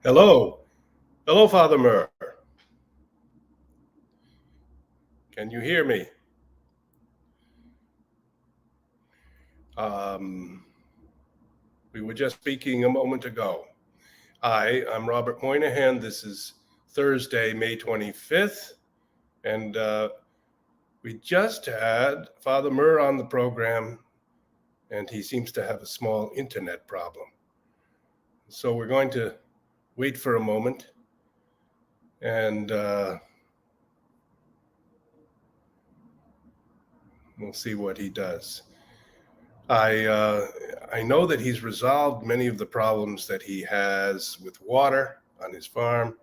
Hello. Hello, Father Murr. Can you hear me? We were just speaking a moment ago. I'm Robert Moynihan. This is Thursday, May 25th. And we just had Father Murr on the program, and he seems to have a small internet problem. So we're going to wait for a moment and we'll see what he does. I know that he's resolved many of the problems that he has with water on his farm,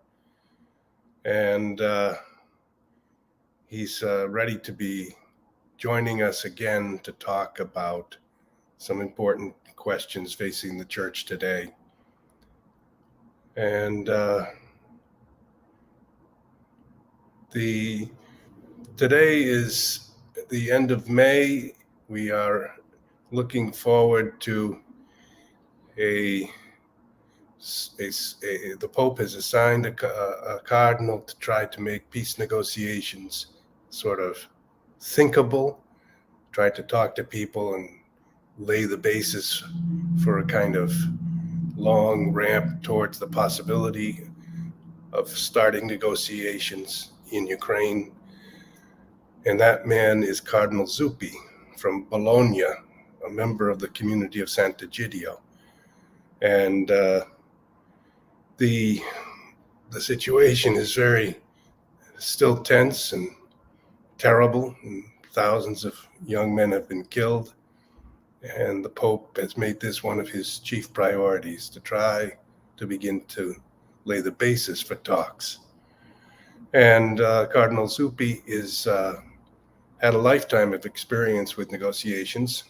and he's ready to be joining us again to talk about some important questions facing the church today. And today is the end of May. We are looking forward to the Pope has assigned a cardinal to try to make peace negotiations sort of thinkable, try to talk to people and lay the basis for a kind of long ramp towards the possibility of starting negotiations in Ukraine. And that man is Cardinal Zuppi from Bologna, a member of the community of Sant'Egidio. And the situation is still tense and terrible, and thousands of young men have been killed. And the Pope has made this one of his chief priorities, to try to begin to lay the basis for talks. And Cardinal Zuppi had a lifetime of experience with negotiations.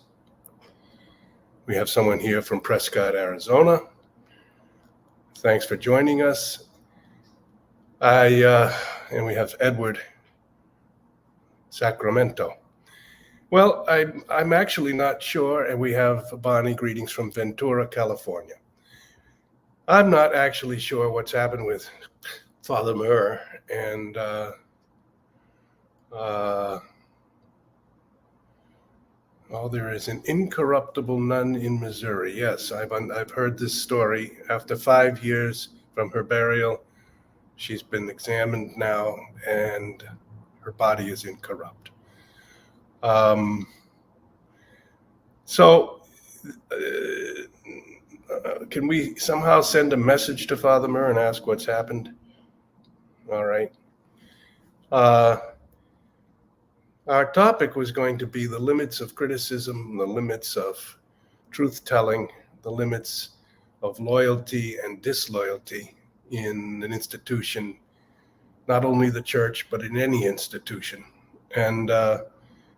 We have someone here from Prescott, Arizona. Thanks for joining us. And we have Edward, Sacramento. Well, I'm actually not sure, and we have Bonnie, greetings from Ventura, California. I'm not actually sure what's happened with Father Murr, and there is an incorruptible nun in Missouri. Yes, I've heard this story. After 5 years from her burial, she's been examined now, and her body is incorrupt. Can we somehow send a message to Father Murr and ask what's happened? All right. Our topic was going to be the limits of criticism, the limits of truth-telling, the limits of loyalty and disloyalty in an institution, not only the church, but in any institution. And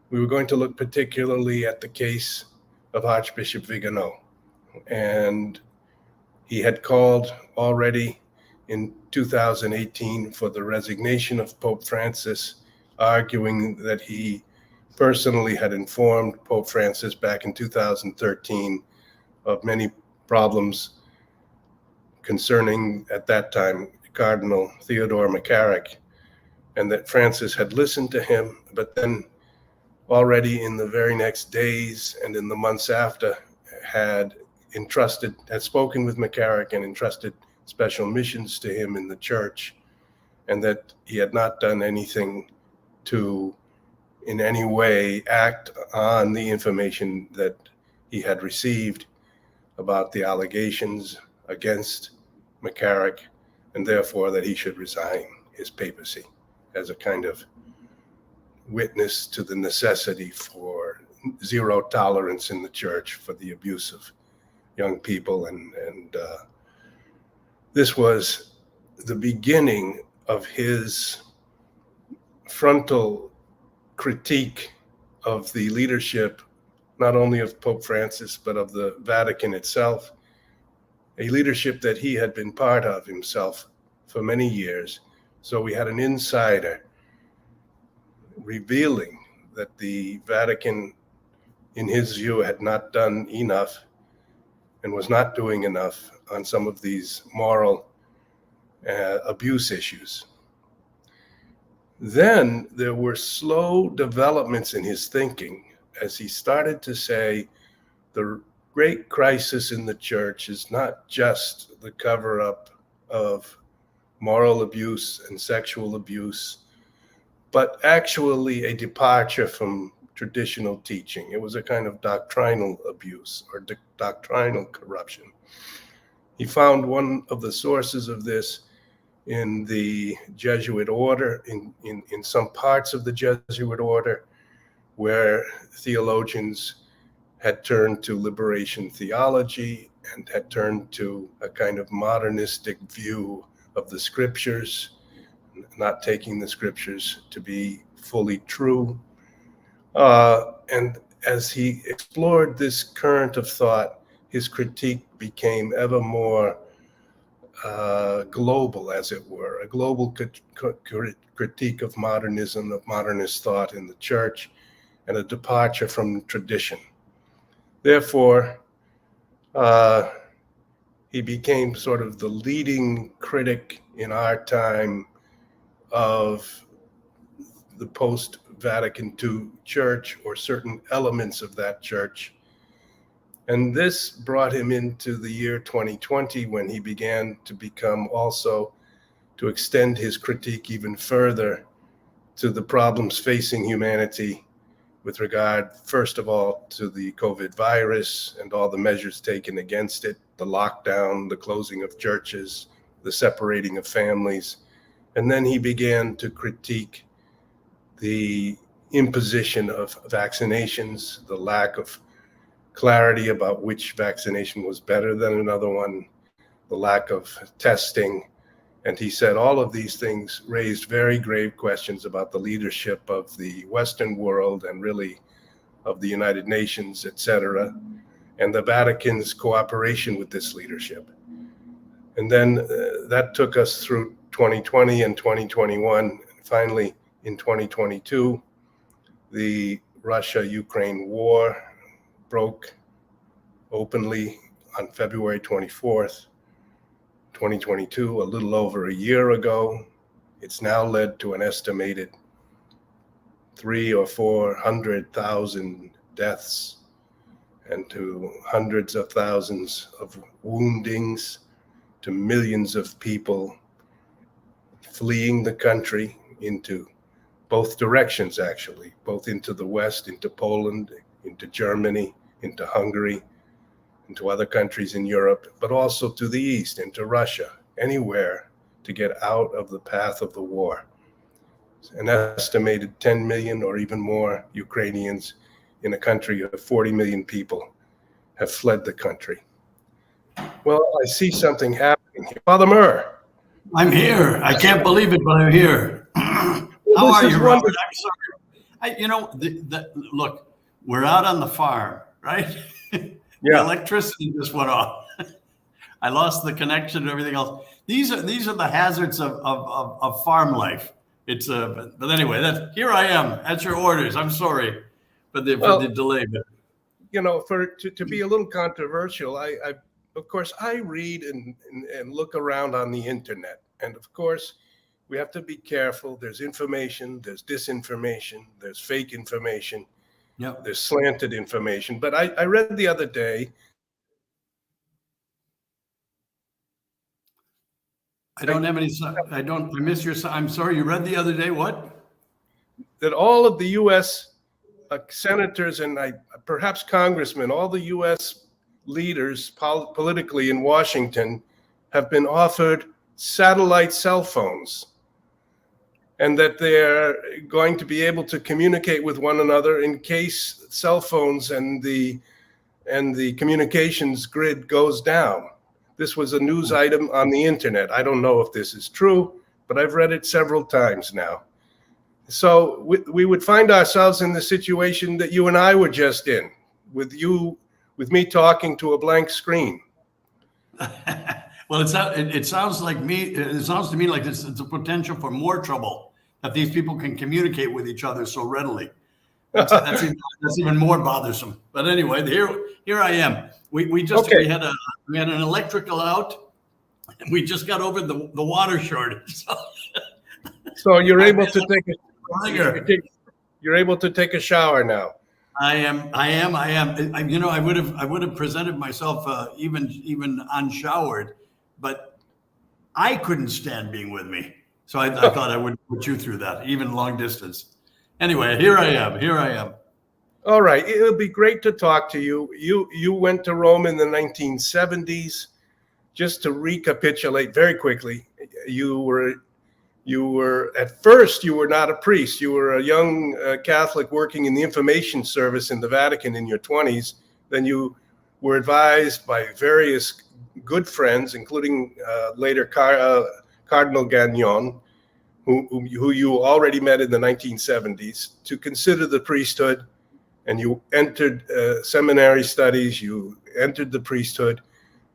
we were going to look particularly at the case of Archbishop Viganò. And he had called already in 2018 for the resignation of Pope Francis, arguing that he personally had informed Pope Francis back in 2013 of many problems concerning, at that time, Cardinal Theodore McCarrick, and that Francis had listened to him, but then already in the very next days and in the months after had spoken with McCarrick and entrusted special missions to him in the church, and that he had not done anything to in any way act on the information that he had received about the allegations against McCarrick, and therefore that he should resign his papacy as a kind of witness to the necessity for zero tolerance in the church for the abuse of young people. And this was the beginning of his frontal critique of the leadership, not only of Pope Francis, but of the Vatican itself, a leadership that he had been part of himself for many years. So we had an insider revealing that the Vatican, in his view, had not done enough and was not doing enough on some of these moral abuse issues. Then there were slow developments in his thinking as he started to say the great crisis in the church is not just the cover-up of moral abuse and sexual abuse, but actually a departure from traditional teaching. It was a kind of doctrinal abuse or doctrinal corruption. He found one of the sources of this in the Jesuit order, in some parts of the Jesuit order, where theologians had turned to liberation theology and had turned to a kind of modernistic view of the scriptures, not taking the scriptures to be fully true. And as he explored this current of thought, his critique became ever more global, as it were, a global critique of modernism, of modernist thought in the church, and a departure from tradition. Therefore, he became sort of the leading critic in our time of the post-Vatican II church, or certain elements of that church. And this brought him into the year 2020, when he began to become also, to extend his critique even further to the problems facing humanity with regard, first of all, to the COVID virus and all the measures taken against it, the lockdown, the closing of churches, the separating of families. And then he began to critique the imposition of vaccinations, the lack of clarity about which vaccination was better than another one, the lack of testing. And he said all of these things raised very grave questions about the leadership of the Western world and really of the United Nations, etc., and the Vatican's cooperation with this leadership. And then that took us through 2020 and 2021. And finally, in 2022, the Russia-Ukraine war broke openly on February 24th, 2022, a little over a year ago. It's now led to an estimated 300,000 or 400,000 deaths and to hundreds of thousands of woundings, to millions of people fleeing the country into both directions, actually, both into the West, into Poland, into Germany, into Hungary, into other countries in Europe, but also to the East, into Russia, anywhere to get out of the path of the war. An estimated 10 million or even more Ukrainians in a country of 40 million people have fled the country. Well, I see something happening here. Father Murr. I'm here. I can't believe it, but I'm here. How are you, Robert? I'm sorry. Look, we're out on the farm, right? The electricity just went off. I lost the connection and everything else. These are the hazards of farm life. It's but anyway, here I am at your orders. I'm sorry for the delay. But to be a little controversial, I of course I read and look around on the internet, and of course we have to be careful. There's information, there's disinformation, there's fake information, there's slanted information. But I read the other day. I don't have any. I miss your. I'm sorry. You read the other day what? That all of the U.S. Senators and perhaps congressmen, all the U.S. leaders politically in Washington, have been offered satellite cell phones, and that they're going to be able to communicate with one another in case cell phones and the communications grid goes down. This was a news item on the internet. I don't know if this is true, but I've read it several times now. So we would find ourselves in the situation that you and I were just in, with me talking to a blank screen. Well, it sounds to me like it's a potential for more trouble, that these people can communicate with each other so readily. That's even more bothersome. But anyway, here I am. We had an electrical out, And we just got over the water shortage. So you're able to you're able to take a shower now. I am. I would have presented myself even unshowered, but I couldn't stand being with me. So I thought I would put you through that, even long distance. Anyway, here I am. All right. It'll be great to talk to you. You went to Rome in the 1970s. Just to recapitulate very quickly, you were at first you were not a priest. You were a young Catholic working in the information service in the Vatican in your 20s. Then you were advised by various good friends, including later Cardinal Gagnon, who you already met in the 1970s, to consider the priesthood. And you entered seminary studies. You entered the priesthood.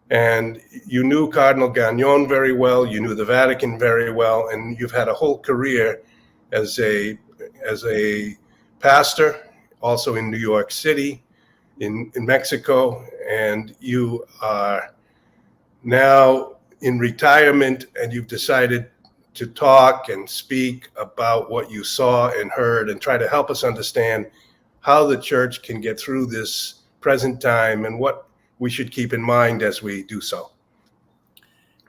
And you knew Cardinal Gagnon very well. You knew the Vatican very well, and you've had a whole career as a pastor, also in New York City, in Mexico, and you are now in retirement, and you've decided to talk and speak about what you saw and heard, and try to help us understand how the church can get through this present time and what we should keep in mind as we do so.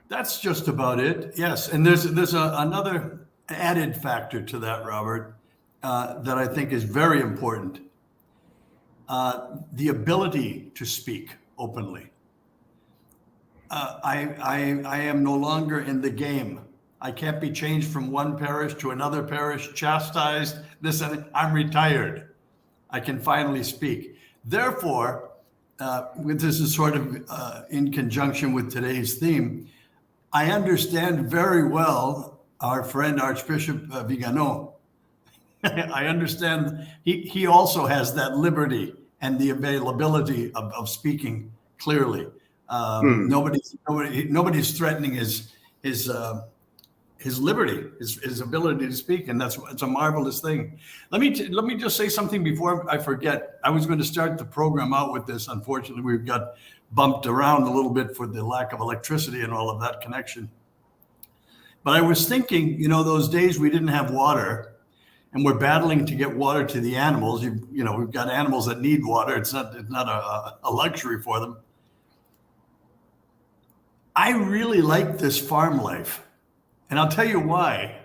That's just about it. Yes, and there's another added factor to that, Robert, that I think is very important. The ability to speak openly. I am no longer in the game. I can't be changed from one parish to another parish, chastised, this and that. I'm retired. I can finally speak. Therefore, this is sort of in conjunction with today's theme. I understand very well our friend Archbishop Viganò. I understand he also has that liberty and the availability of speaking clearly. Nobody's threatening his liberty, his ability to speak, and it's a marvelous thing. Let me just say something before I forget. I was going to start the program out with this. Unfortunately, we've got bumped around a little bit for the lack of electricity and all of that connection. But I was thinking, those days we didn't have water, and we're battling to get water to the animals. We've got animals that need water. It's not a luxury for them. I really like this farm life. And I'll tell you why.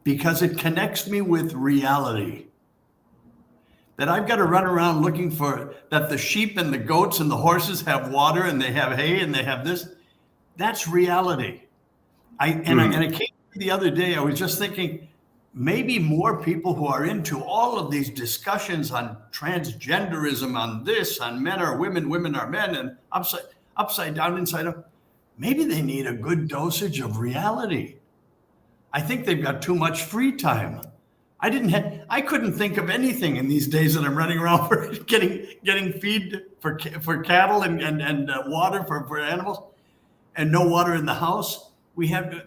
Because it connects me with reality. That I've got to run around looking for that the sheep and the goats and the horses have water and they have hay and they have this. That's reality. I came the other day, I was just thinking, maybe more people who are into all of these discussions on transgenderism, on this, on men are women, women are men, and upside down, inside up. Maybe they need a good dosage of reality. I think they've got too much free time. I couldn't think of anything in these days that I'm running around for getting feed for cattle and water for animals, and no water in the house.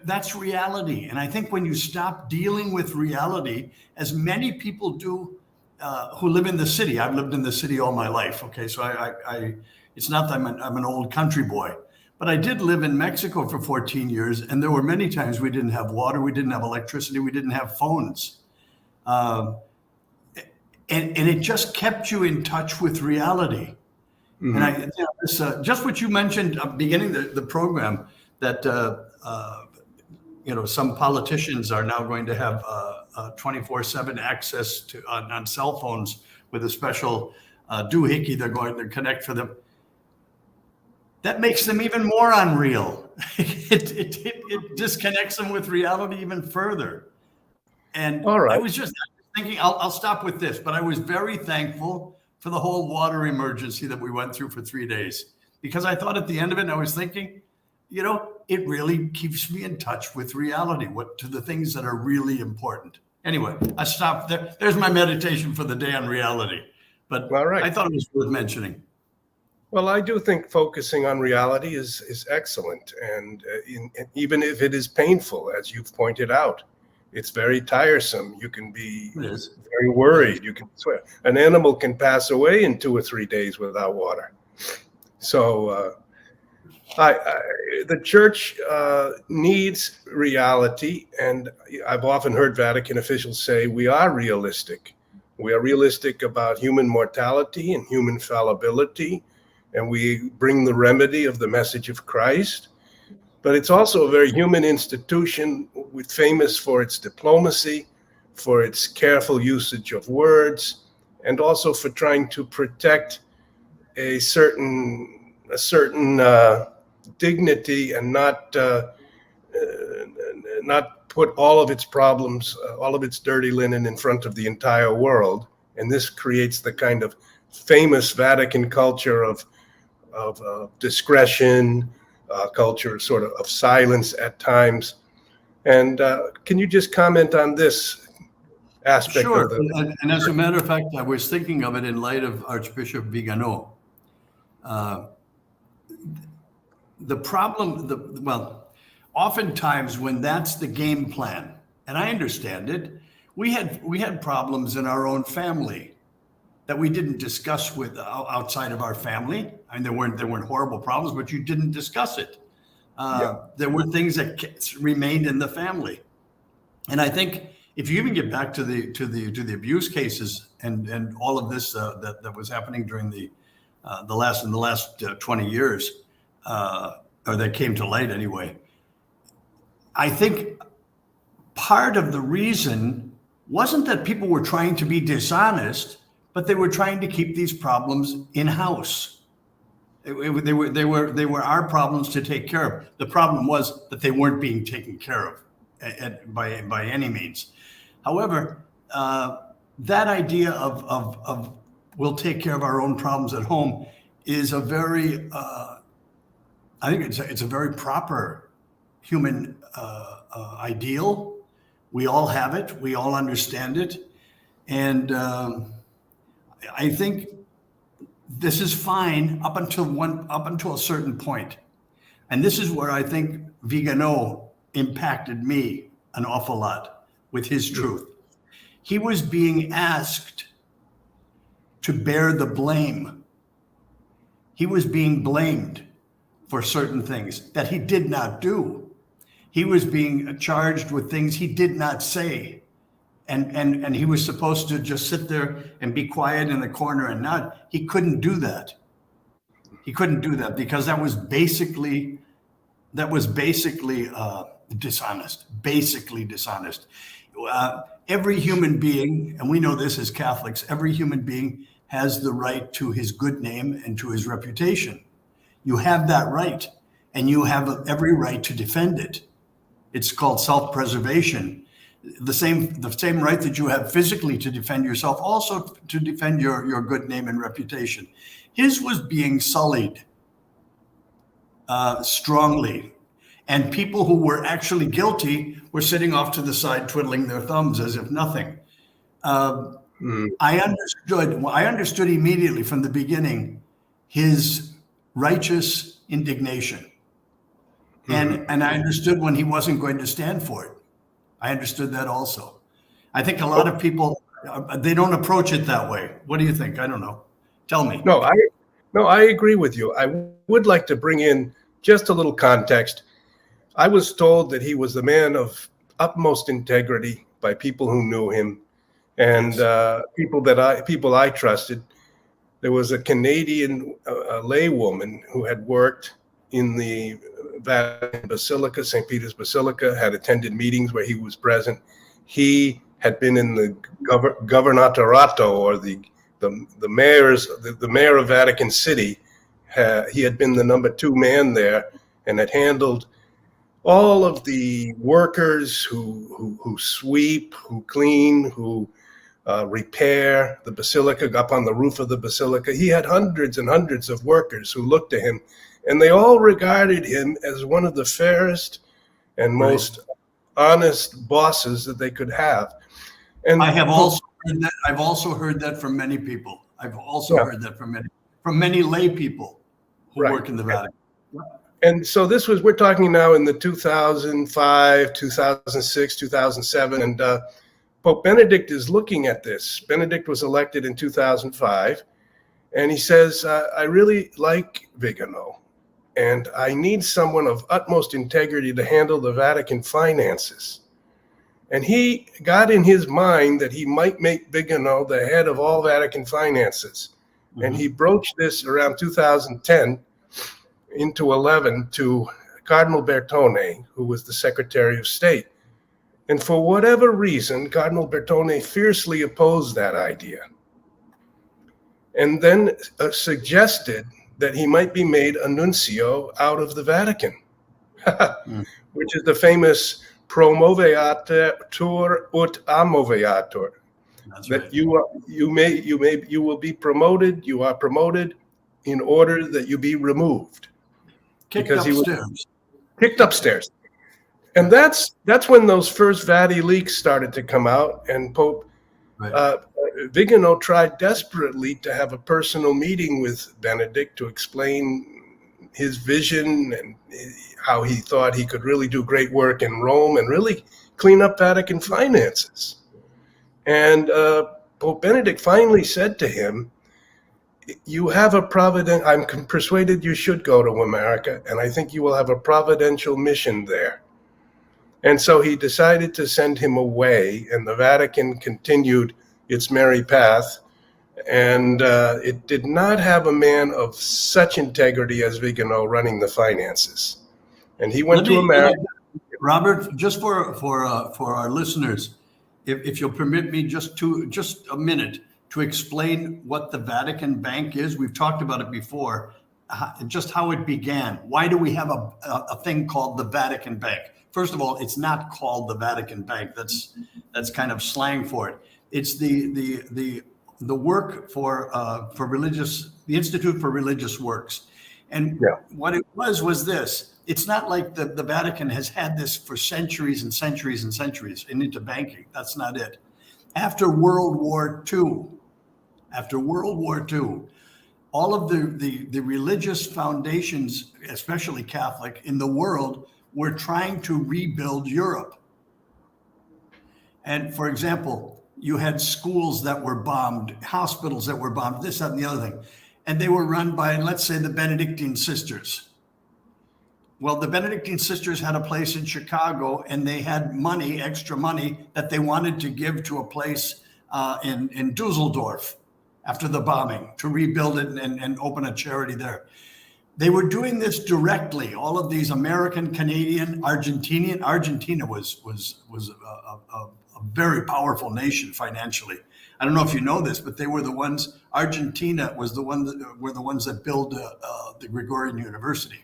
That's reality. And I think when you stop dealing with reality, as many people do who live in the city, I've lived in the city all my life. Okay, so it's not that I'm an old country boy. But I did live in Mexico for 14 years, and there were many times we didn't have water, we didn't have electricity, we didn't have phones. And it just kept you in touch with reality. Mm-hmm. And just what you mentioned beginning the program, that some politicians are now going to have 24/7 access to on cell phones with a special doohickey they're going to connect for them. That makes them even more unreal. It disconnects them with reality even further. And all right. I was just thinking, I'll stop with this, but I was very thankful for the whole water emergency that we went through for 3 days, because I thought at the end of it, I was thinking, it really keeps me in touch with reality, to the things that are really important. Anyway, I stopped there. There's my meditation for the day on reality. But all right. I thought it was worth mentioning. Well, I do think focusing on reality is excellent. And even if it is painful, as you've pointed out, it's very tiresome. You can be very worried. You can swear. An animal can pass away in 2 or 3 days without water. So The church needs reality, and I've often heard Vatican officials say we are realistic. We are realistic about human mortality and human fallibility, and we bring the remedy of the message of Christ. But it's also a very human institution, famous for its diplomacy, for its careful usage of words, and also for trying to protect a certain dignity and not put all of its problems, all of its dirty linen in front of the entire world. And this creates the kind of famous Vatican culture of discretion, culture sort of silence at times. And can you just comment on this aspect? Sure. Of the and as a matter of fact, I was thinking of it in light of Archbishop Viganò. The problem, oftentimes when that's the game plan, and I understand it, we had problems in our own family that we didn't discuss with outside of our family. I mean, there weren't horrible problems, but you didn't discuss it. There were things that remained in the family, and I think if you even get back to the abuse cases and all of this that was happening during the last 20 years, or that came to light anyway, I think part of the reason wasn't that people were trying to be dishonest, but they were trying to keep these problems in-house. They were our problems to take care of. The problem was that they weren't being taken care of by any means. However, that idea of we'll take care of our own problems at home is a very, I think it's a very proper human ideal. We all have it. We all understand it. And I think this is fine up until a certain point. And this is where I think Viganò impacted me an awful lot with his truth. He was being asked to bear the blame. He was being blamed for certain things that he did not do. He was being charged with things he did not say. And he was supposed to just sit there and be quiet in the corner and nod. He couldn't do that. He couldn't do that because that was basically dishonest, basically dishonest. Every human being, and we know this as Catholics, every human being has the right to his good name and to his reputation. You have that right, and you have every right to defend it. It's called self-preservation. The same right that you have physically to defend yourself, also to defend your good name and reputation. His was being sullied strongly. And people who were actually guilty were sitting off to the side, twiddling their thumbs as if nothing. I understood immediately from the beginning his righteous indignation. And I understood when he wasn't going to stand for it. I understood that also. I think a lot of people, they don't approach it that way. What do you think? I don't know. Tell me. No, I agree with you. I would like to bring in just a little context. I was told that he was a man of utmost integrity by people who knew him and people I trusted. There was a Canadian laywoman who had worked in the Vatican Basilica, St. Peter's Basilica, had attended meetings where he was present. He had been in the governatorato, or the mayor of Vatican City. He had been the number 2 man there and had handled all of the workers who sweep, who clean, who repair the basilica, up on the roof of the basilica. He had hundreds and hundreds of workers who looked to him, and they all regarded him as one of the fairest and most honest bosses that they could have. And I've also heard that from many people. I've also heard that from many lay people who work in the Vatican. And so we're talking now in the 2005, 2006, 2007, and Pope Benedict is looking at this. Benedict was elected in 2005, and he says, I really like Viganò. and I need someone of utmost integrity to handle the Vatican finances. And he got in his mind that he might make Viganò the head of all Vatican finances. Mm-hmm. And he broached this around 2010 into 11 to Cardinal Bertone, who was the Secretary of State. And for whatever reason, Cardinal Bertone fiercely opposed that idea, and then suggested that he might be made a nuncio out of the Vatican, which is the famous promoveatur ut amoveatur. That's that right. You will be promoted. You are promoted in order that you be removed. Kicked upstairs. Kicked upstairs. And that's when those first Vati leaks started to come out, and Pope Viganò tried desperately to have a personal meeting with Benedict to explain his vision and how he thought he could really do great work in Rome and really clean up Vatican finances. And Pope Benedict finally said to him, "You have a I'm persuaded you should go to America, and I think you will have a providential mission there." And so he decided to send him away, and the Vatican continued its merry path. And it did not have a man of such integrity as Viganò running the finances. And he went to America. Robert, just for our listeners, if you'll permit me just a minute to explain what the Vatican Bank is. We've talked about it before, just how it began. Why do we have a thing called the Vatican Bank? First of all, it's not called the Vatican Bank. That's kind of slang for it. It's the work for religious, the Institute for Religious Works. And what it was this. It's not like the Vatican has had this for centuries and centuries and centuries into banking. That's not it. After World War II, all of the religious foundations, especially Catholic, in the world were trying to rebuild Europe. And for example, you had schools that were bombed, hospitals that were bombed, this, that, and the other thing. And they were run by, let's say, the Benedictine sisters. Well, the Benedictine sisters had a place in Chicago, and they had money, extra money, that they wanted to give to a place in Dusseldorf after the bombing to rebuild it and open a charity there. They were doing this directly. All of these American, Canadian, Argentinian. Argentina was a very powerful nation financially. I don't know if you know this, but they were the ones. Argentina were the ones that built the Gregorian University.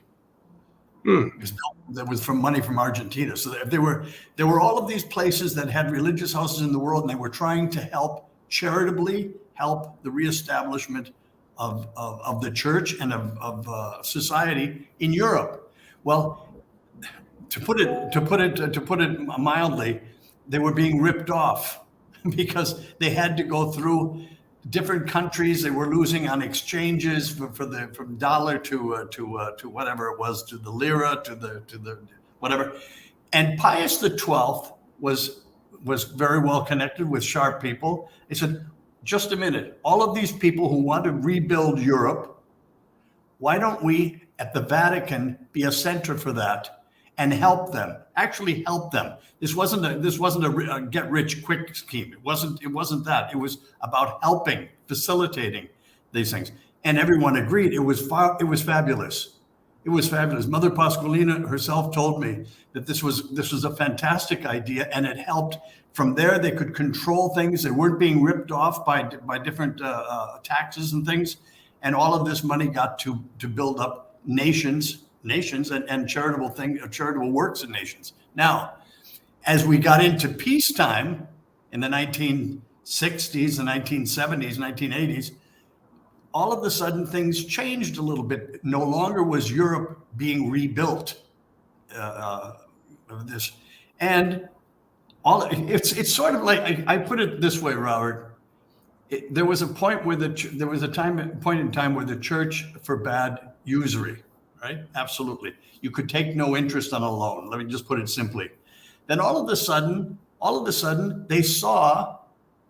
That was from money from Argentina. So there were all of these places that had religious houses in the world, and they were trying to charitably help the reestablishment of the church and of society in Europe. Well, to put it mildly, they were being ripped off because they had to go through different countries. They were losing on exchanges from dollar to whatever it was, to the lira, to the whatever. And Pius XII was very well connected with sharp people. He said, just a minute, all of these people who want to rebuild Europe, why don't we at the Vatican be a center for that and help them, actually help them? This wasn't a get rich quick scheme. It wasn't that. It was about helping, facilitating these things. And everyone agreed. It was fabulous. It was fabulous. Mother Pasqualina herself told me that this was a fantastic idea, and it helped. From there, they could control things. They weren't being ripped off by different taxes and things. And all of this money got to build up nations and charitable works in nations. Now, as we got into peacetime in the 1960s, the 1970s, 1980s, all of a sudden things changed a little bit. No longer was Europe being rebuilt of this. And it's sort of like, I put it this way, Robert. There was a point where point in time where the church forbade usury, right? Absolutely. You could take no interest on a loan. Let me just put it simply. Then all of a sudden,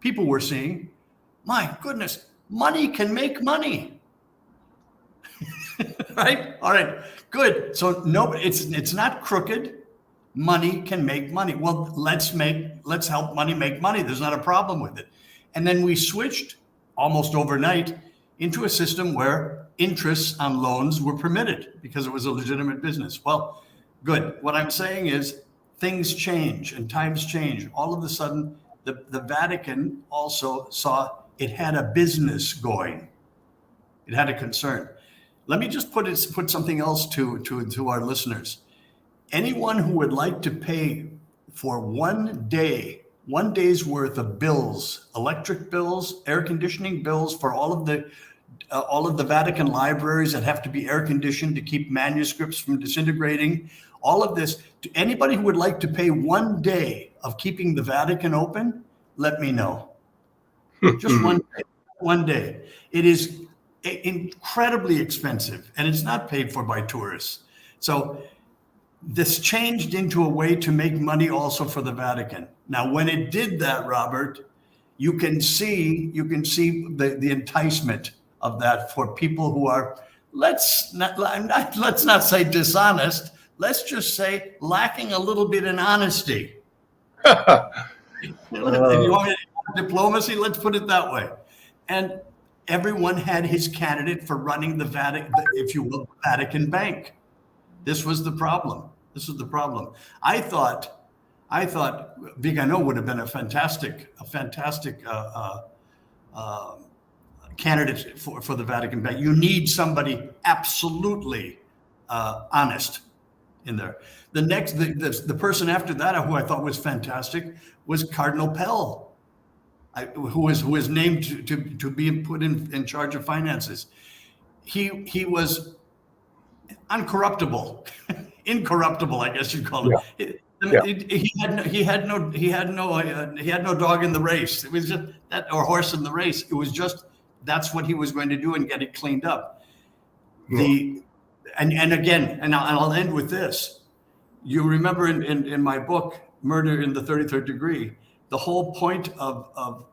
people were seeing, my goodness, money can make money. Right? All right, good. So no, it's not crooked. Money can make money. Well, let's help money make money. There's not a problem with it. And then we switched almost overnight into a system where interests on loans were permitted because it was a legitimate business. Well, good. What I'm saying is things change and times change. All of a sudden, the Vatican also saw it had a business going. It had a concern. Let me just put something else to our listeners. Anyone who would like to pay for 1 day's worth of bills, electric bills, air conditioning bills for all of the Vatican libraries that have to be air conditioned to keep manuscripts from disintegrating, all of this, to anybody who would like to pay 1 day of keeping the Vatican open, let me know. Just 1 day. 1 day. It is incredibly expensive, and it's not paid for by tourists. So this changed into a way to make money also for the Vatican. Now, when it did that, Robert, you can see the enticement of that for people who are, let's not say dishonest, let's just say lacking a little bit in honesty. You want me to diplomacy? Let's put it that way. And everyone had his candidate for running the Vatican, if you will, Vatican Bank. This was the problem. I thought Viganò would have been a fantastic candidate for the Vatican Bank. You need somebody absolutely honest in there. The person after that, who I thought was fantastic, was Cardinal Pell. Who was named to be put in charge of finances. He was uncorruptible, incorruptible, I guess you'd call it. Yeah. He had no dog in the race. It was just that, or horse in the race. It was just that's what he was going to do and get it cleaned up. Yeah. And I'll end with this. You remember in my book, Murder in the 33rd Degree. The whole point of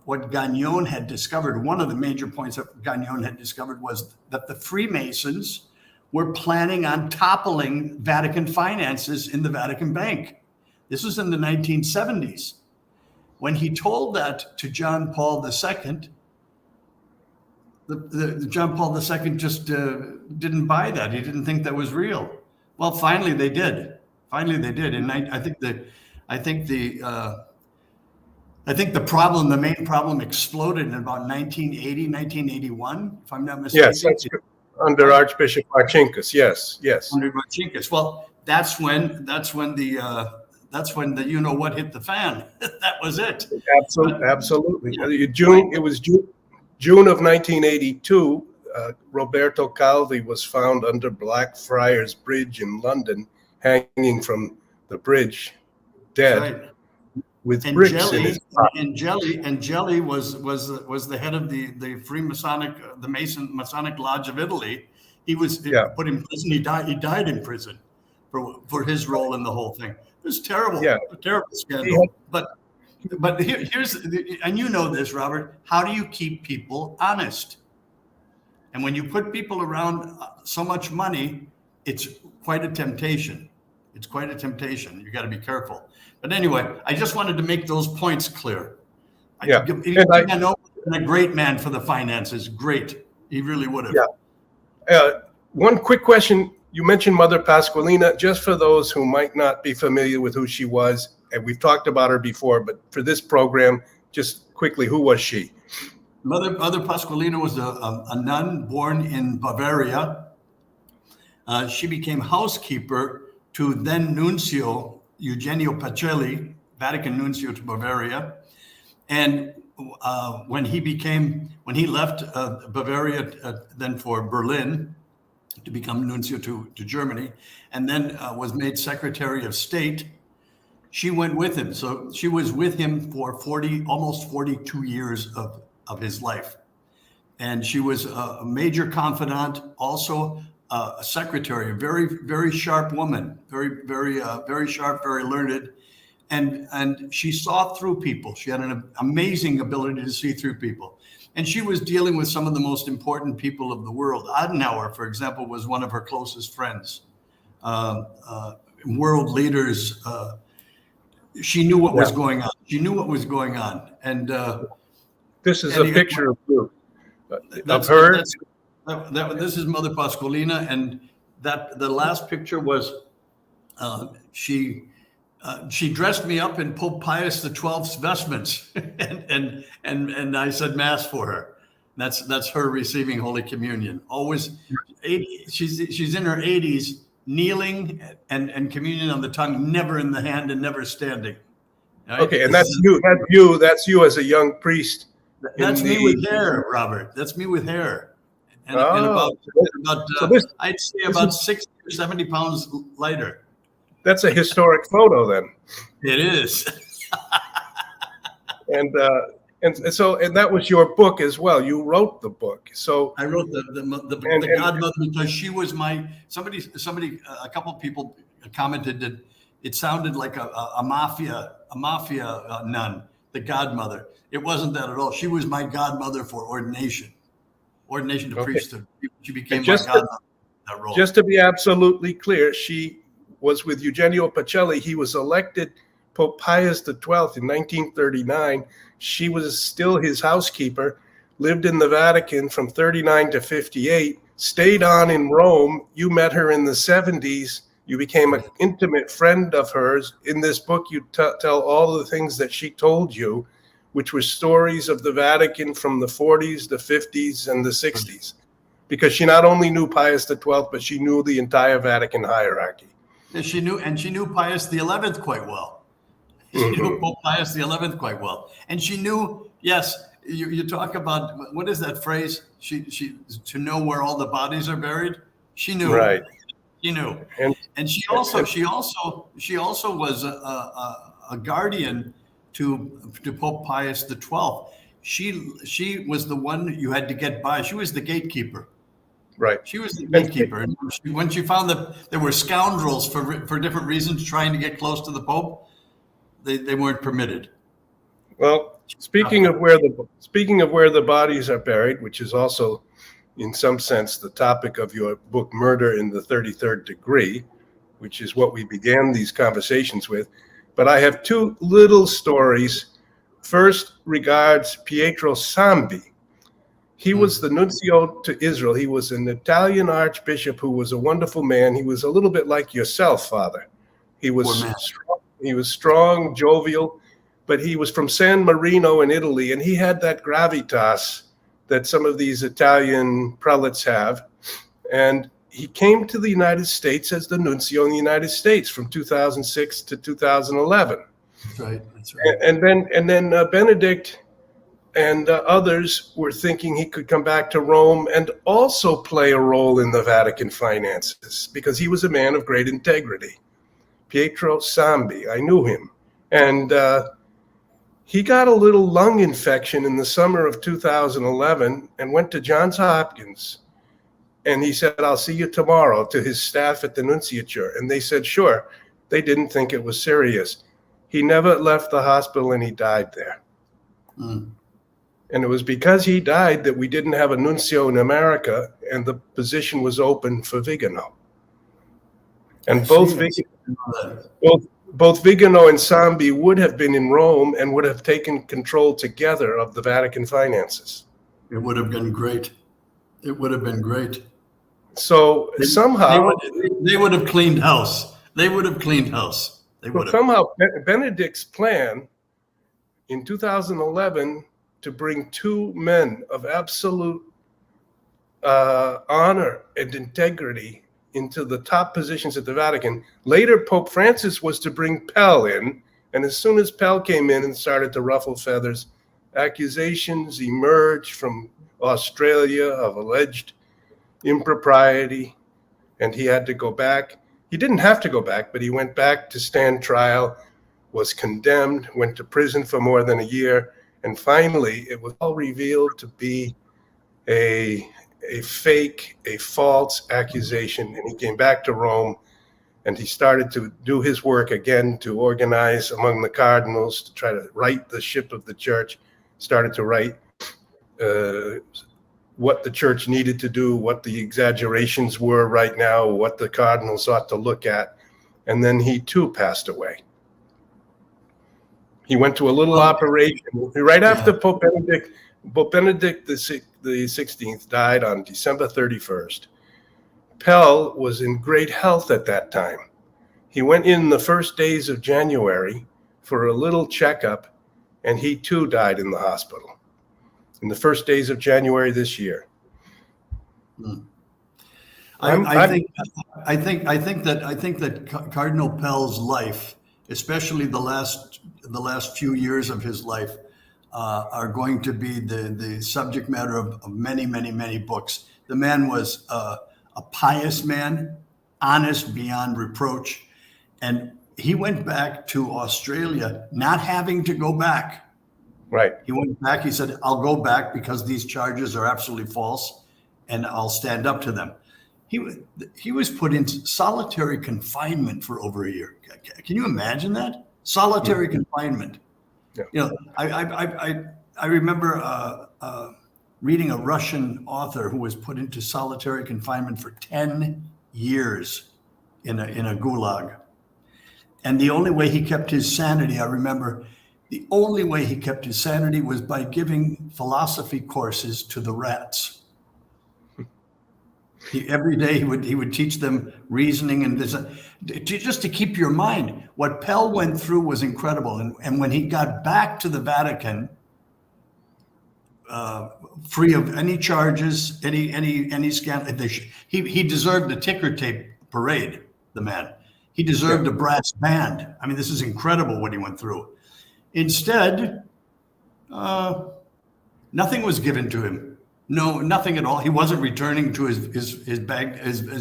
what Gagnon had discovered, one of the major points that Gagnon had discovered was that the Freemasons were planning on toppling Vatican finances in the Vatican Bank. This was in the 1970s. When he told that to John Paul II, John Paul II just didn't buy that. He didn't think that was real. Well, finally they did. And I think the main problem exploded in about 1980, 1981, if I'm not mistaken. Yes, that's under Archbishop Marcinkus. Yes. Under Marcinkus. Well, that's when the you know what hit the fan. That was it. Absolutely. It was June of 1982. Roberto Calvi was found under Blackfriars Bridge in London, hanging from the bridge, dead. Right. With bricks in his pocket. And Gelli was the head of the Masonic Lodge of Italy. He was put in prison. He died in prison for his role in the whole thing. It was terrible. Yeah. A terrible scandal. But here's and you know this, Robert. How do you keep people honest? And when you put people around so much money, it's quite a temptation. You got to be careful. But anyway, I just wanted to make those points clear. I know a great man for the finances. Great. He really would have. Yeah. One quick question. You mentioned Mother Pasqualina. Just for those who might not be familiar with who she was, and we've talked about her before, but for this program, just quickly, who was she? Mother Pasqualina was a nun born in Bavaria. She became housekeeper to then Nuncio Eugenio Pacelli, Vatican Nuncio to Bavaria. And when he left Bavaria then for Berlin to become Nuncio to Germany, and then was made Secretary of State, she went with him. So she was with him for almost 42 years of his life. And she was a major confidant, also a secretary, a very, very sharp woman, very sharp, very learned. And she saw through people. She had an amazing ability to see through people. And she was dealing with some of the most important people of the world. Adenauer, for example, was one of her closest friends. World leaders. She knew what was going on. She knew what was going on. And this is a picture of you, of her. This is Mother Pasqualina, and the last picture was she dressed me up in Pope Pius XII's vestments, and I said mass for her. That's her receiving Holy Communion. Always, she's in her 80s, kneeling and communion on the tongue, never in the hand and never standing. Right? Okay, and that's you as a young priest. That's me with hair, Robert. That's me with hair, and about I'd say about 60 or 70 pounds lighter. That's a historic photo, then. It is. And that was your book as well. You wrote the book. So I wrote the godmother because she was somebody. A couple of people commented that it sounded like a mafia nun, the godmother. It wasn't that at all. She was my godmother for ordination to priesthood. She became my godmother in that role. Just to be absolutely clear, she was with Eugenio Pacelli. He was elected Pope Pius XII in 1939. She was still his housekeeper, lived in the Vatican from 39 to 58, stayed on in Rome. You met her in the 70s. You became an intimate friend of hers. In this book, you tell all the things that she told you, which were stories of the Vatican from the 40s, the 50s, and the 60s. Because she not only knew Pius XII, but she knew the entire Vatican hierarchy. And she knew Pius XI quite well. She knew Pope Pius XI quite well. And she knew, yes, you talk about, what is that phrase? She to know where all the bodies are buried. She knew. Right. She knew. And she also was a guardian to Pope Pius XII. She was the one you had to get by. She was the gatekeeper. Right. She was the gatekeeper. And when she found that there were scoundrels for different reasons trying to get close to the Pope, they weren't permitted. Well, speaking of where the bodies are buried, which is also, in some sense, the topic of your book, Murder in the 33rd Degree, which is what we began these conversations with. But I have two little stories. First regards Pietro Sambi. He was the nuncio to Israel. He was an Italian archbishop who was a wonderful man. He was a little bit like yourself, Father. He was strong, jovial, but he was from San Marino in Italy, and he had that gravitas that some of these Italian prelates have. And he came to the United States as the nuncio in the United States from 2006 to 2011. That's right. And then Benedict and others were thinking he could come back to Rome and also play a role in the Vatican finances because he was a man of great integrity. Pietro Sambi, I knew him. And he got a little lung infection in the summer of 2011 and went to Johns Hopkins. And he said, "I'll see you tomorrow," to his staff at the nunciature. And they said, sure. They didn't think it was serious. He never left the hospital and he died there. And it was because he died that we didn't have a nuncio in America and the position was open for Viganò. And both Viganò and Sambi would have been in Rome and would have taken control together of the Vatican finances. It would have been great. It would have been great. So somehow they would have cleaned house. Somehow Benedict's plan in 2011 to bring two men of absolute honor and integrity into the top positions at the Vatican. Later, Pope Francis was to bring Pell in, and as soon as Pell came in and started to ruffle feathers, accusations emerged from Australia of alleged impropriety, and he had to go back. He didn't have to go back, but he went back to stand trial, was condemned, went to prison for more than a year, and finally it was all revealed to be a fake, a false accusation. And he came back to Rome and he started to do his work again to organize among the cardinals to try to right the ship of the church, started to write what the church needed to do, what the exaggerations were right now, what the cardinals ought to look at. And then he too passed away. He went to a little operation right after Pope Benedict the 16th died on December 31st. Pell was in great health at that time. He went in the first days of January for a little checkup, and he too died in the hospital in the first days of January this year. I think that Cardinal Pell's life, especially the last few years of his life, are going to be the subject matter of many, many, many books. The man was a pious man, honest beyond reproach, and he went back to Australia, not having to go back. Right. He went back. He said, "I'll go back because these charges are absolutely false, and I'll stand up to them." He was put in solitary confinement for over a year. Can you imagine that? Solitary confinement. Yeah. You know, I remember reading a Russian author who was put into solitary confinement for 10 years in a gulag. And the only way he kept his sanity, I remember, the only way he kept his sanity was by giving philosophy courses to the rats. Every day he would teach them reasoning and this, just to keep your mind. What Pell went through was incredible. And when he got back to the Vatican, free of any charges, any scandal, he deserved a ticker tape parade, the man. He deserved a brass band. I mean, this is incredible what he went through. Instead, nothing was given to him. No, nothing at all. He wasn't returning to his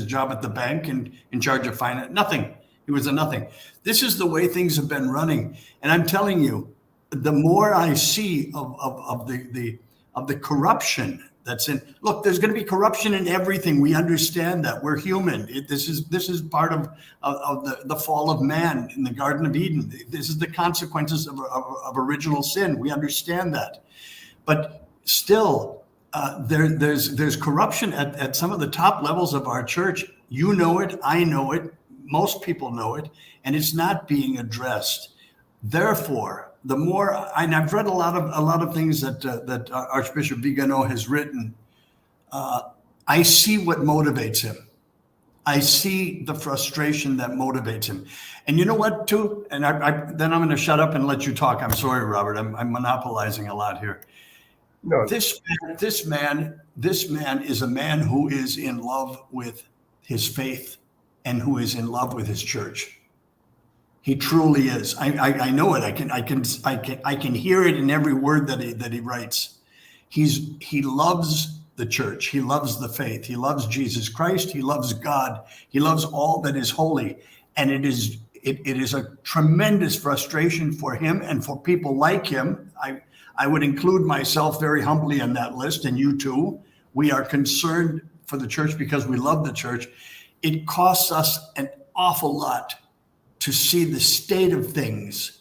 job at the bank and in charge of finance. Nothing. He was a nothing. This is the way things have been running. And I'm telling you, the more I see of the corruption that's in. Look, there's going to be corruption in everything. We understand that. We're human. This is part of the fall of man in the Garden of Eden. This is the consequences of original sin. We understand that. But still, there's corruption at some of the top levels of our church. You know it. I know it. Most people know it, and it's not being addressed. Therefore, the more, and I've read a lot of things that Archbishop Viganò has written. I see what motivates him. I see the frustration that motivates him. And you know what, too? And then I'm going to shut up and let you talk. I'm sorry, Robert. I'm monopolizing a lot here. No. This man is a man who is in love with his faith and who is in love with his church. He truly is. I know it. I can hear it in every word that he writes. He loves the church. He loves the faith. He loves Jesus Christ. He loves God. He loves all that is holy. And it is a tremendous frustration for him and for people like him. I would include myself very humbly in that list, and you too. We are concerned for the church because we love the church. It costs us an awful lot to see the state of things,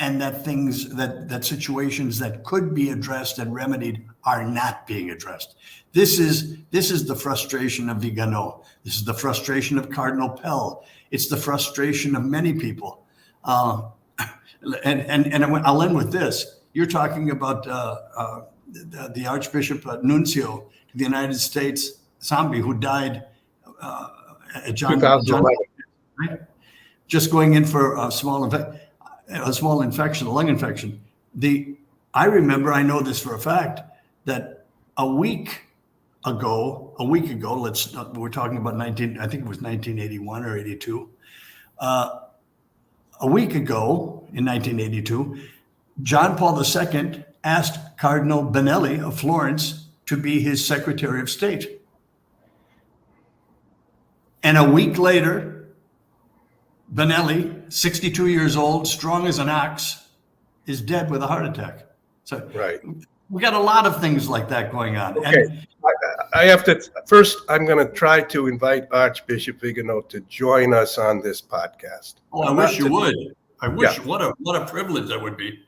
and that situations that could be addressed and remedied are not being addressed. This is the frustration of Viganò. This is the frustration of Cardinal Pell. It's the frustration of many people. And I'll end with this. You're talking about the Archbishop Nuncio to the United States, Sambi, who died at John 2011. Right? Just going in for a small infection, a lung infection. I remember, I know this for a fact, that a week ago, we're talking about I think it was 1981 or 82. A week ago in 1982, John Paul II asked Cardinal Benelli of Florence to be his Secretary of State. And a week later, Benelli, 62 years old, strong as an ox, is dead with a heart attack. So right. We got a lot of things like that going on. Okay. And I have to, first, I'm going to try to invite Archbishop Viganò to join us on this podcast. Oh, I wish you would. I wish, yeah. What a privilege that would be.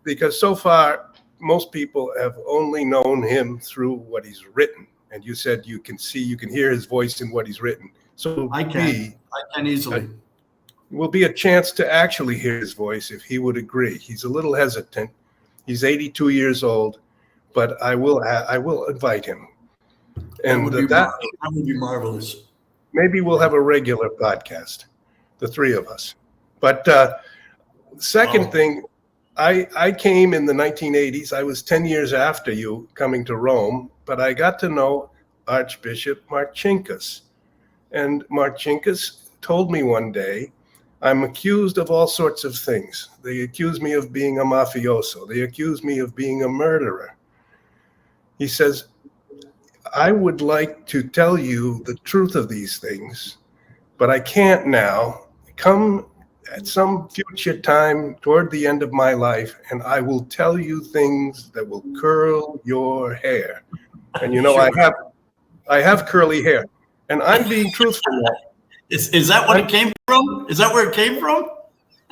Because so far, most people have only known him through what he's written. And you said you can hear his voice in what he's written. So I can easily. Will be a chance to actually hear his voice if he would agree. He's a little hesitant. He's 82 years old, but I will invite him. And that would be marvelous. Maybe we'll have a regular podcast, the three of us. But second thing, I came in the 1980s. I was 10 years after you coming to Rome, but I got to know Archbishop Marcinkus. And Marcinkus told me one day, I'm accused of all sorts of things. They accuse me of being a mafioso. They accuse me of being a murderer. He says, I would like to tell you the truth of these things, but I can't now. Come at some future time toward the end of my life, and I will tell you things that will curl your hair. And you know, sure. I have curly hair, and I'm being truthful now. Is that what it came from? Is that where it came from?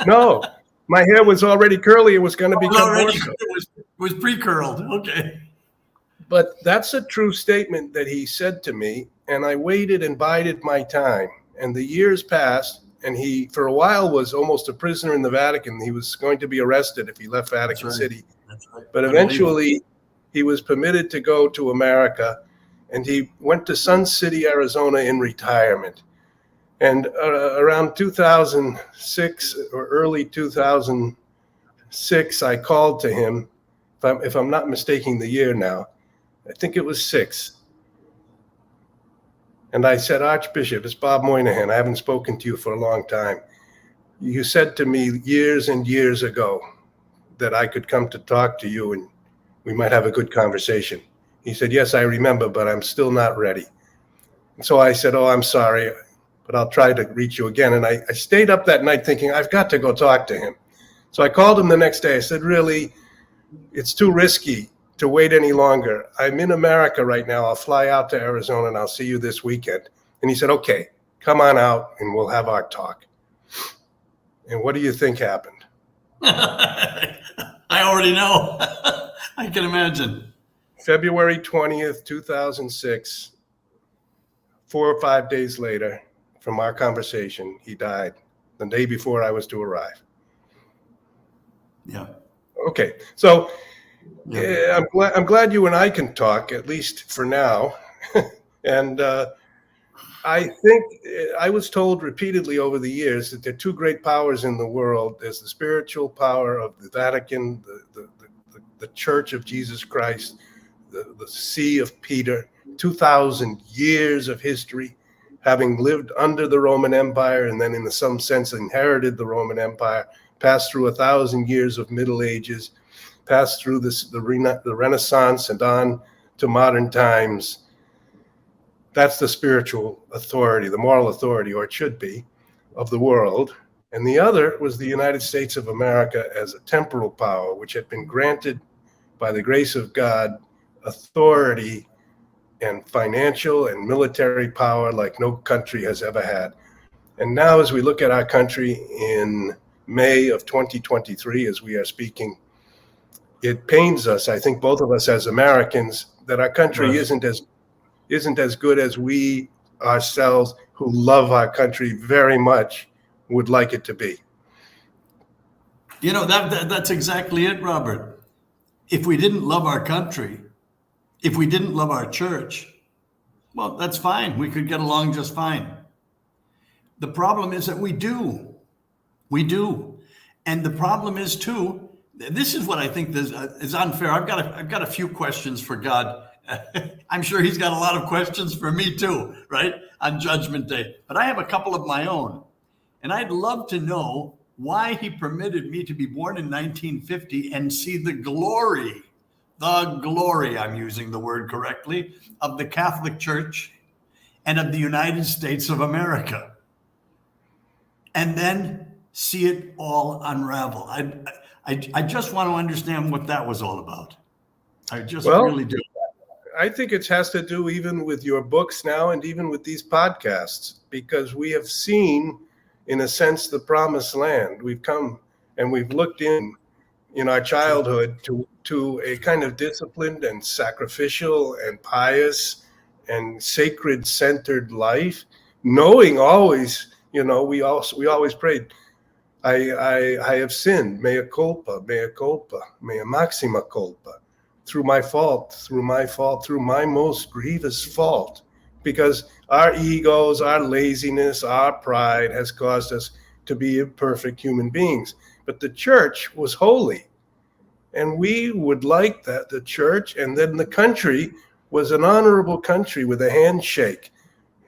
No, my hair was already curly. It was going to become more so. It was pre-curled. Okay. But that's a true statement that he said to me, and I waited and bided my time. And the years passed, and he, for a while, was almost a prisoner in the Vatican. He was going to be arrested if he left Vatican City. That's right. But eventually, he was permitted to go to America, and he went to Sun City, Arizona in retirement. And around 2006 or early 2006, I called to him, if I'm not mistaking the year now, I think it was 6. And I said, Archbishop, it's Bob Moynihan. I haven't spoken to you for a long time. You said to me years and years ago that I could come to talk to you and we might have a good conversation. He said, yes, I remember, but I'm still not ready. And so I said, oh, I'm sorry, but I'll try to reach you again. And I stayed up that night thinking, I've got to go talk to him. So I called him the next day. I said, really, it's too risky to wait any longer. I'm in America right now. I'll fly out to Arizona and I'll see you this weekend. And he said, okay, come on out and we'll have our talk. And what do you think happened? I already know. I can imagine. February 20th, 2006, 4 or 5 days later from our conversation, he died the day before I was to arrive. Yeah. Okay. So yeah, I'm glad you and I can talk, at least for now. And I think I was told repeatedly over the years that there are two great powers in the world. There's the spiritual power of the Vatican, the Church of Jesus Christ, the See of Peter, 2,000 years of history, having lived under the Roman Empire and then in some sense inherited the Roman Empire, passed through 1,000 years of Middle Ages, passed through the Renaissance and on to modern times. That's the spiritual authority, the moral authority, or it should be, of the world. And the other was the United States of America as a temporal power, which had been granted by the grace of God authority and financial and military power like no country has ever had. And now as we look at our country in May of 2023, as we are speaking, it pains us, I think both of us as Americans, that our country isn't as good as we ourselves, who love our country very much, would like it to be. You know, that's exactly it, Robert. If we didn't love our country, if we didn't love our church, well, that's fine. We could get along just fine. The problem is that we do. We do. And the problem is, too, this is what I think is unfair. I've got a few questions for God. I'm sure he's got a lot of questions for me too, right? On Judgment Day. But I have a couple of my own. And I'd love to know why he permitted me to be born in 1950 and see the glory, I'm using the word correctly, of the Catholic Church and of the United States of America. And then see it all unravel. I just want to understand what that was all about. I just really do. I think it has to do even with your books now and even with these podcasts, because we have seen, in a sense, the promised land. We've come and we've looked in our childhood to to a kind of disciplined and sacrificial and pious and sacred centered life, knowing always, we always prayed, I have sinned, mea culpa, mea maxima culpa, through my fault, through my most grievous fault, because our egos, our laziness, our pride has caused us to be imperfect human beings. But the church was holy. And we would like that the church and then the country was an honorable country with a handshake,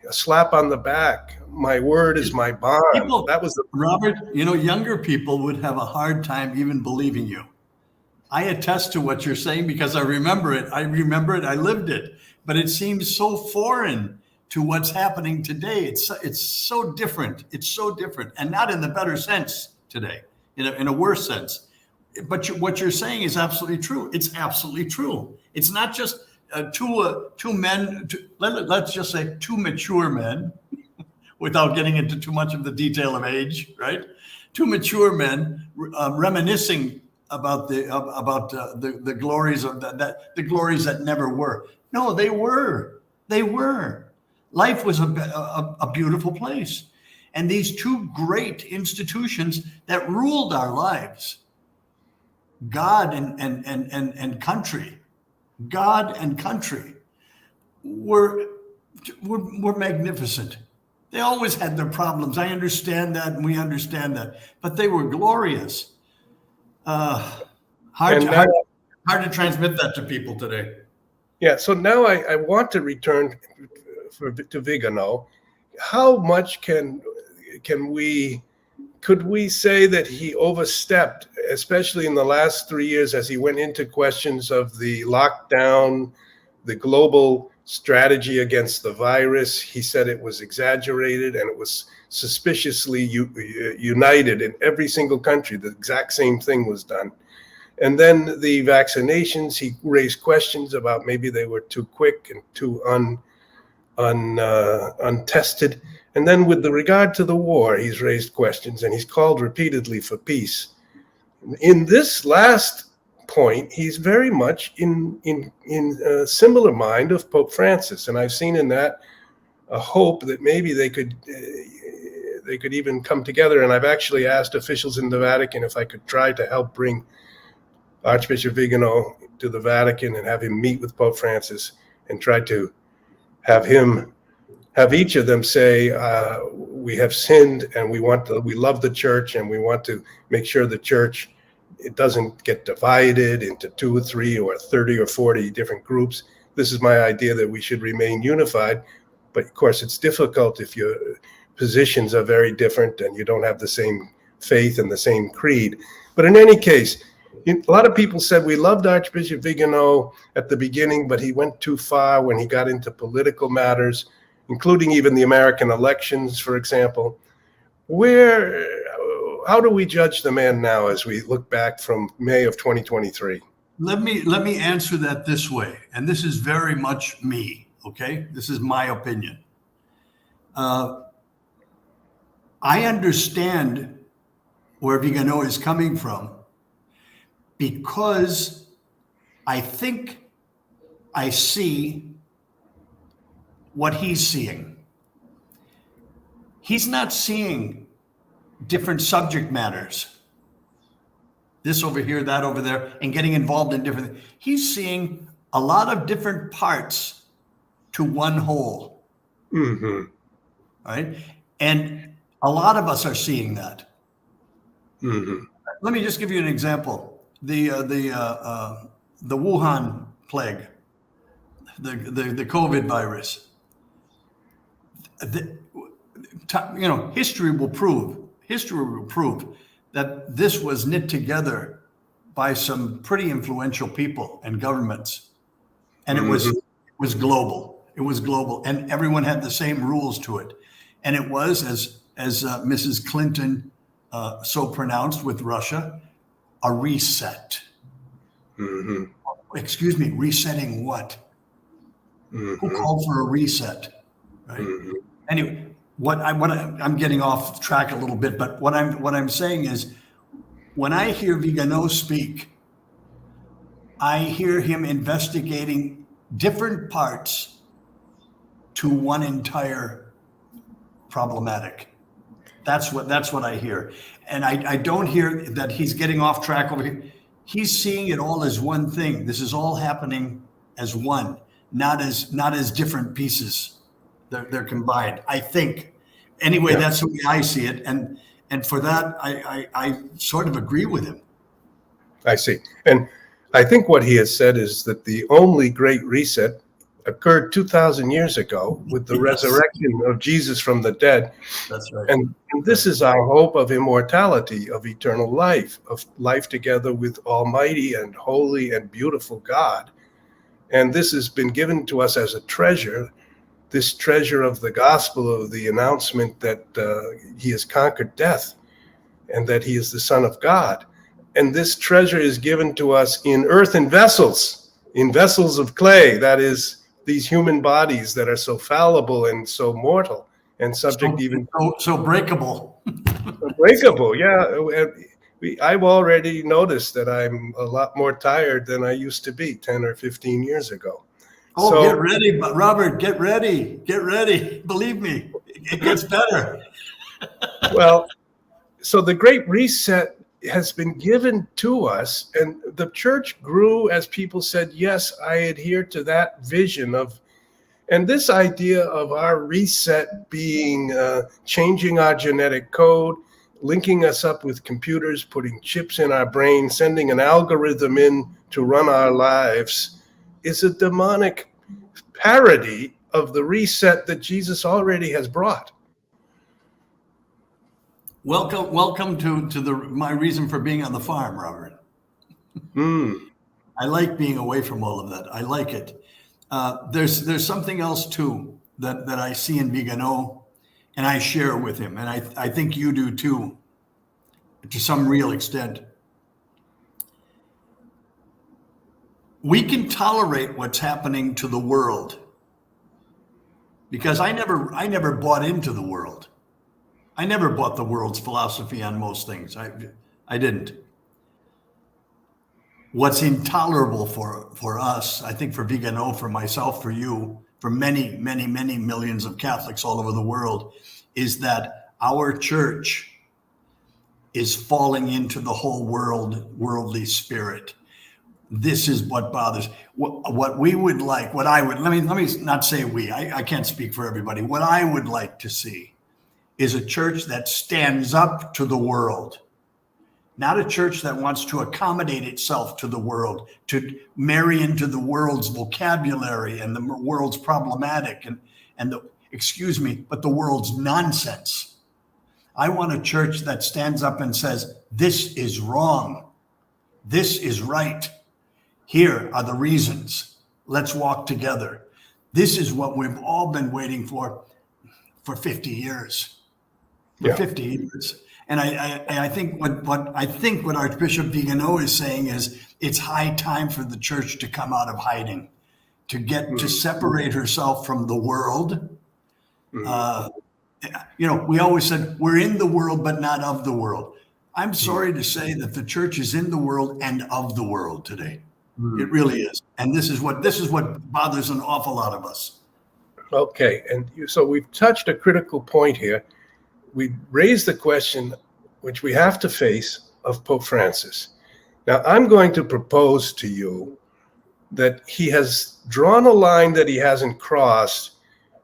a slap on the back. My word is my bond. That was Robert, younger people would have a hard time even believing you. I attest to what you're saying because I remember it. I lived it, but it seems so foreign to what's happening today. It's so different. It's so different, and not in the better sense today, in a worse sense. But what you're saying is absolutely true. It's absolutely true. It's not just two men. Let's just say two mature men, without getting into too much of the detail of age, right? Two mature men reminiscing about the glories of the glories that never were. No, they were. Life was a beautiful place, and these two great institutions that ruled our lives, God and country, were magnificent. They always had their problems. I understand that, and we understand that, but they were glorious. Hard to transmit that to people today. Yeah. So now I want to return to Viganò. How much could we say that he overstepped, especially in the last 3 years, as he went into questions of the lockdown, the global strategy against the virus? He said it was exaggerated and it was suspiciously united in every single country. The exact same thing was done. And then the vaccinations, he raised questions about maybe they were too quick and too untested. And then with regard to the war, he's raised questions and he's called repeatedly for peace. In this last point, he's very much in a similar mind of Pope Francis. And I've seen in that a hope that maybe they could even come together. And I've actually asked officials in the Vatican if I could try to help bring Archbishop Viganò to the Vatican and have him meet with Pope Francis and try to have each of them say, we have sinned and we love the church and we want to make sure the church, it doesn't get divided into 2 or 3 or 30 or 40 different groups. This is my idea, that we should remain unified. But of course, it's difficult if your positions are very different and you don't have the same faith and the same creed. But in any case, a lot of people said we loved Archbishop Viganò at the beginning, but he went too far when he got into political matters, including even the American elections, for example. How do we judge the man now as we look back from May of 2023? Let me answer that this way, and this is very much me, okay? This is my opinion. I understand where Viganò is coming from, because I think I see what he's seeing. He's not seeing different subject matters, this over here, that over there, and getting involved in different. He's seeing a lot of different parts to one whole. Mm-hmm. Right? And a lot of us are seeing that. Mm-hmm. Let me just give you an example. The Wuhan plague, the COVID virus. History will prove that this was knit together by some pretty influential people and governments, and it was global. It was global, and everyone had the same rules to it. And it was, as Mrs. Clinton so pronounced with Russia, a reset. Mm-hmm. Excuse me, resetting what? Mm-hmm. Who called for a reset? Right. Mm-hmm. Anyway, I'm getting off track a little bit, but what I'm saying is, when I hear Viganò speak, I hear him investigating different parts to one entire problematic. That's what I hear. And I don't hear that he's getting off track over here. He's seeing it all as one thing. This is all happening as one, not as different pieces. They're combined, I think. Anyway, Yeah. that's the way I see it. And for that, I sort of agree with him. I see. And I think what he has said is that the only great reset occurred 2,000 years ago with the Yes. resurrection of Jesus from the dead. That's right. And this is our hope of immortality, of eternal life, of life together with Almighty and holy and beautiful God. And this has been given to us as a treasure, this treasure of the gospel, of the announcement that he has conquered death and that he is the Son of God. And this treasure is given to us in earthen vessels, in vessels of clay, that is, these human bodies that are so fallible and so mortal and subject so breakable. breakable. Yeah. I've already noticed that I'm a lot more tired than I used to be 10 or 15 years ago. Oh, So, get ready, Robert, get ready. Believe me, it gets better. well, so the Great Reset has been given to us, and the church grew as people said, yes, I adhere to that vision of, and this idea of our reset being changing our genetic code, linking us up with computers, putting chips in our brain, sending an algorithm in to run our lives, is a demonic parody of the reset that Jesus already has brought. Welcome to my reason for being on the farm, Robert. I like being away from all of that. I like it. There's something else too that I see in Viganò, and I share with him, and I think you do too, to some real extent. We can tolerate what's happening to the world because I never bought into the world. I never bought the world's philosophy on most things. I didn't. What's intolerable for us, I think for Viganò, for myself, for you, for many, many, many millions of Catholics all over the world, is that our church is falling into the whole worldly spirit. This is what bothers. What we would like, what I would, let me not say we, I can't speak for everybody. What I would like to see is a church that stands up to the world, not a church that wants to accommodate itself to the world, to marry into the world's vocabulary and the world's problematic and the world's nonsense. I want a church that stands up and says, this is wrong. This is right. Here are the reasons. Let's walk together. This is what we've all been waiting for 50 years. For 50 years. And I think what Archbishop Viganò is saying is it's high time for the church to come out of hiding, to get to separate herself from the world. We always said we're in the world, but not of the world. I'm sorry to say that the church is in the world and of the world today. It really is. And this is what bothers an awful lot of us. Okay. And so we've touched a critical point here. We raised the question, which we have to face, of Pope Francis. Now, I'm going to propose to you that he has drawn a line that he hasn't crossed.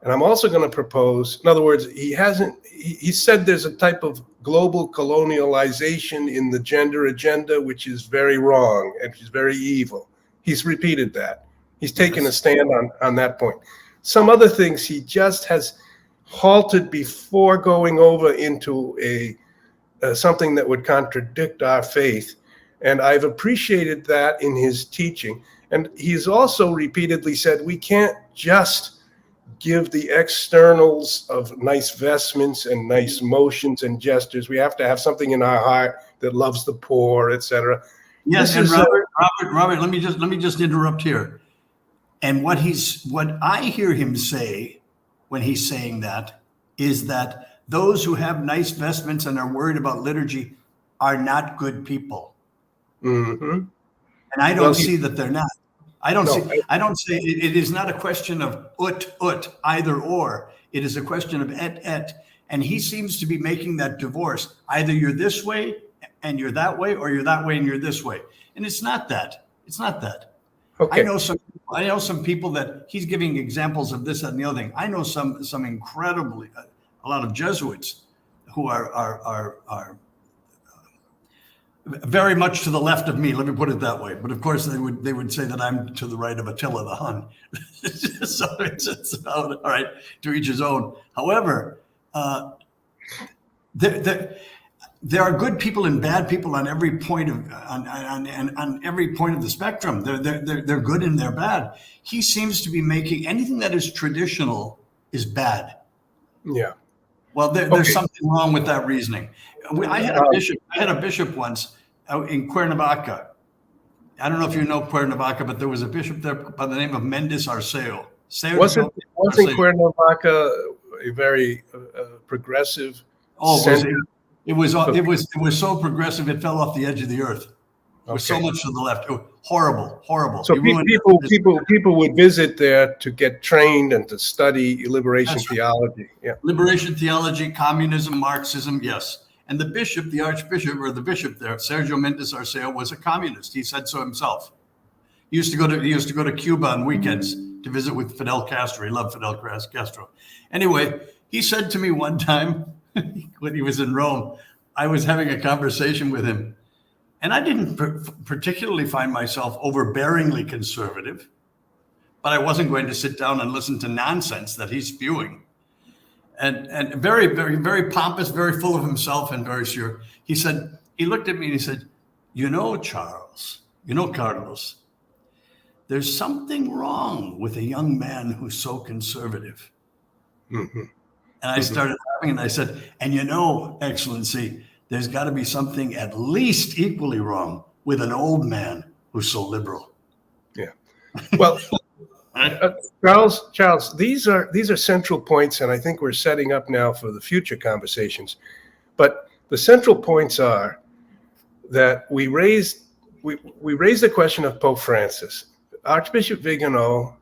And I'm also going to propose, in other words, he said there's a type of global colonialization in the gender agenda, which is very wrong and which is very evil. He's repeated that. He's taken a stand on that point. Some other things he just has halted before going over into something that would contradict our faith. And I've appreciated that in his teaching. And he's also repeatedly said we can't just give the externals of nice vestments and nice motions and gestures. We have to have something in our heart that loves the poor, etc. Yes, and Robert, let me just interrupt here. And what I hear him say when he's saying that is that those who have nice vestments and are worried about liturgy are not good people. Mm-hmm. And I don't see that they're not. I don't No, see. I don't say it is not a question of either or. It is a question of et. And he seems to be making that divorce. Either you're this way and you're that way, or you're that way and you're this way. And it's not that. It's not that. Okay. I know some people that he's giving examples of this and the other thing. I know some incredibly a lot of Jesuits who are very much to the left of me. Let me put it that way. But of course, they would say that I'm to the right of Attila the Hun. So it's all right, to each his own. However, there are good people and bad people on every point of on every point of the spectrum. They're good and they're bad. He seems to be making anything that is traditional is bad. Yeah. Well, there's something wrong with that reasoning. I had a bishop once in Cuernavaca. I don't know if you know Cuernavaca, but there was a bishop there by the name of Mendes Arceo. Wasn't Cuernavaca a very progressive? It was so progressive it fell off the edge of the earth. It was so much to the left. It was horrible. So people would visit there to get trained and to study liberation theology. Yeah. Liberation theology, communism, Marxism, yes. And the bishop, the archbishop, or the bishop there, Sergio Mendes Arceo, was a communist. He said so himself. He used to go to Cuba on weekends to visit with Fidel Castro. He loved Fidel Castro. Anyway, he said to me one time when he was in Rome, I was having a conversation with him, and I didn't particularly find myself overbearingly conservative, but I wasn't going to sit down and listen to nonsense that he's spewing. And very, very, very pompous, very full of himself and very sure. He looked at me and he said, Carlos, there's something wrong with a young man who's so conservative. Mm-hmm. And I started laughing and I said, Excellency, there's got to be something at least equally wrong with an old man who's so liberal. Yeah. Well, Charles, these are central points, and I think we're setting up now for the future conversations. But the central points are that we raised the question of Pope Francis. Archbishop Viganò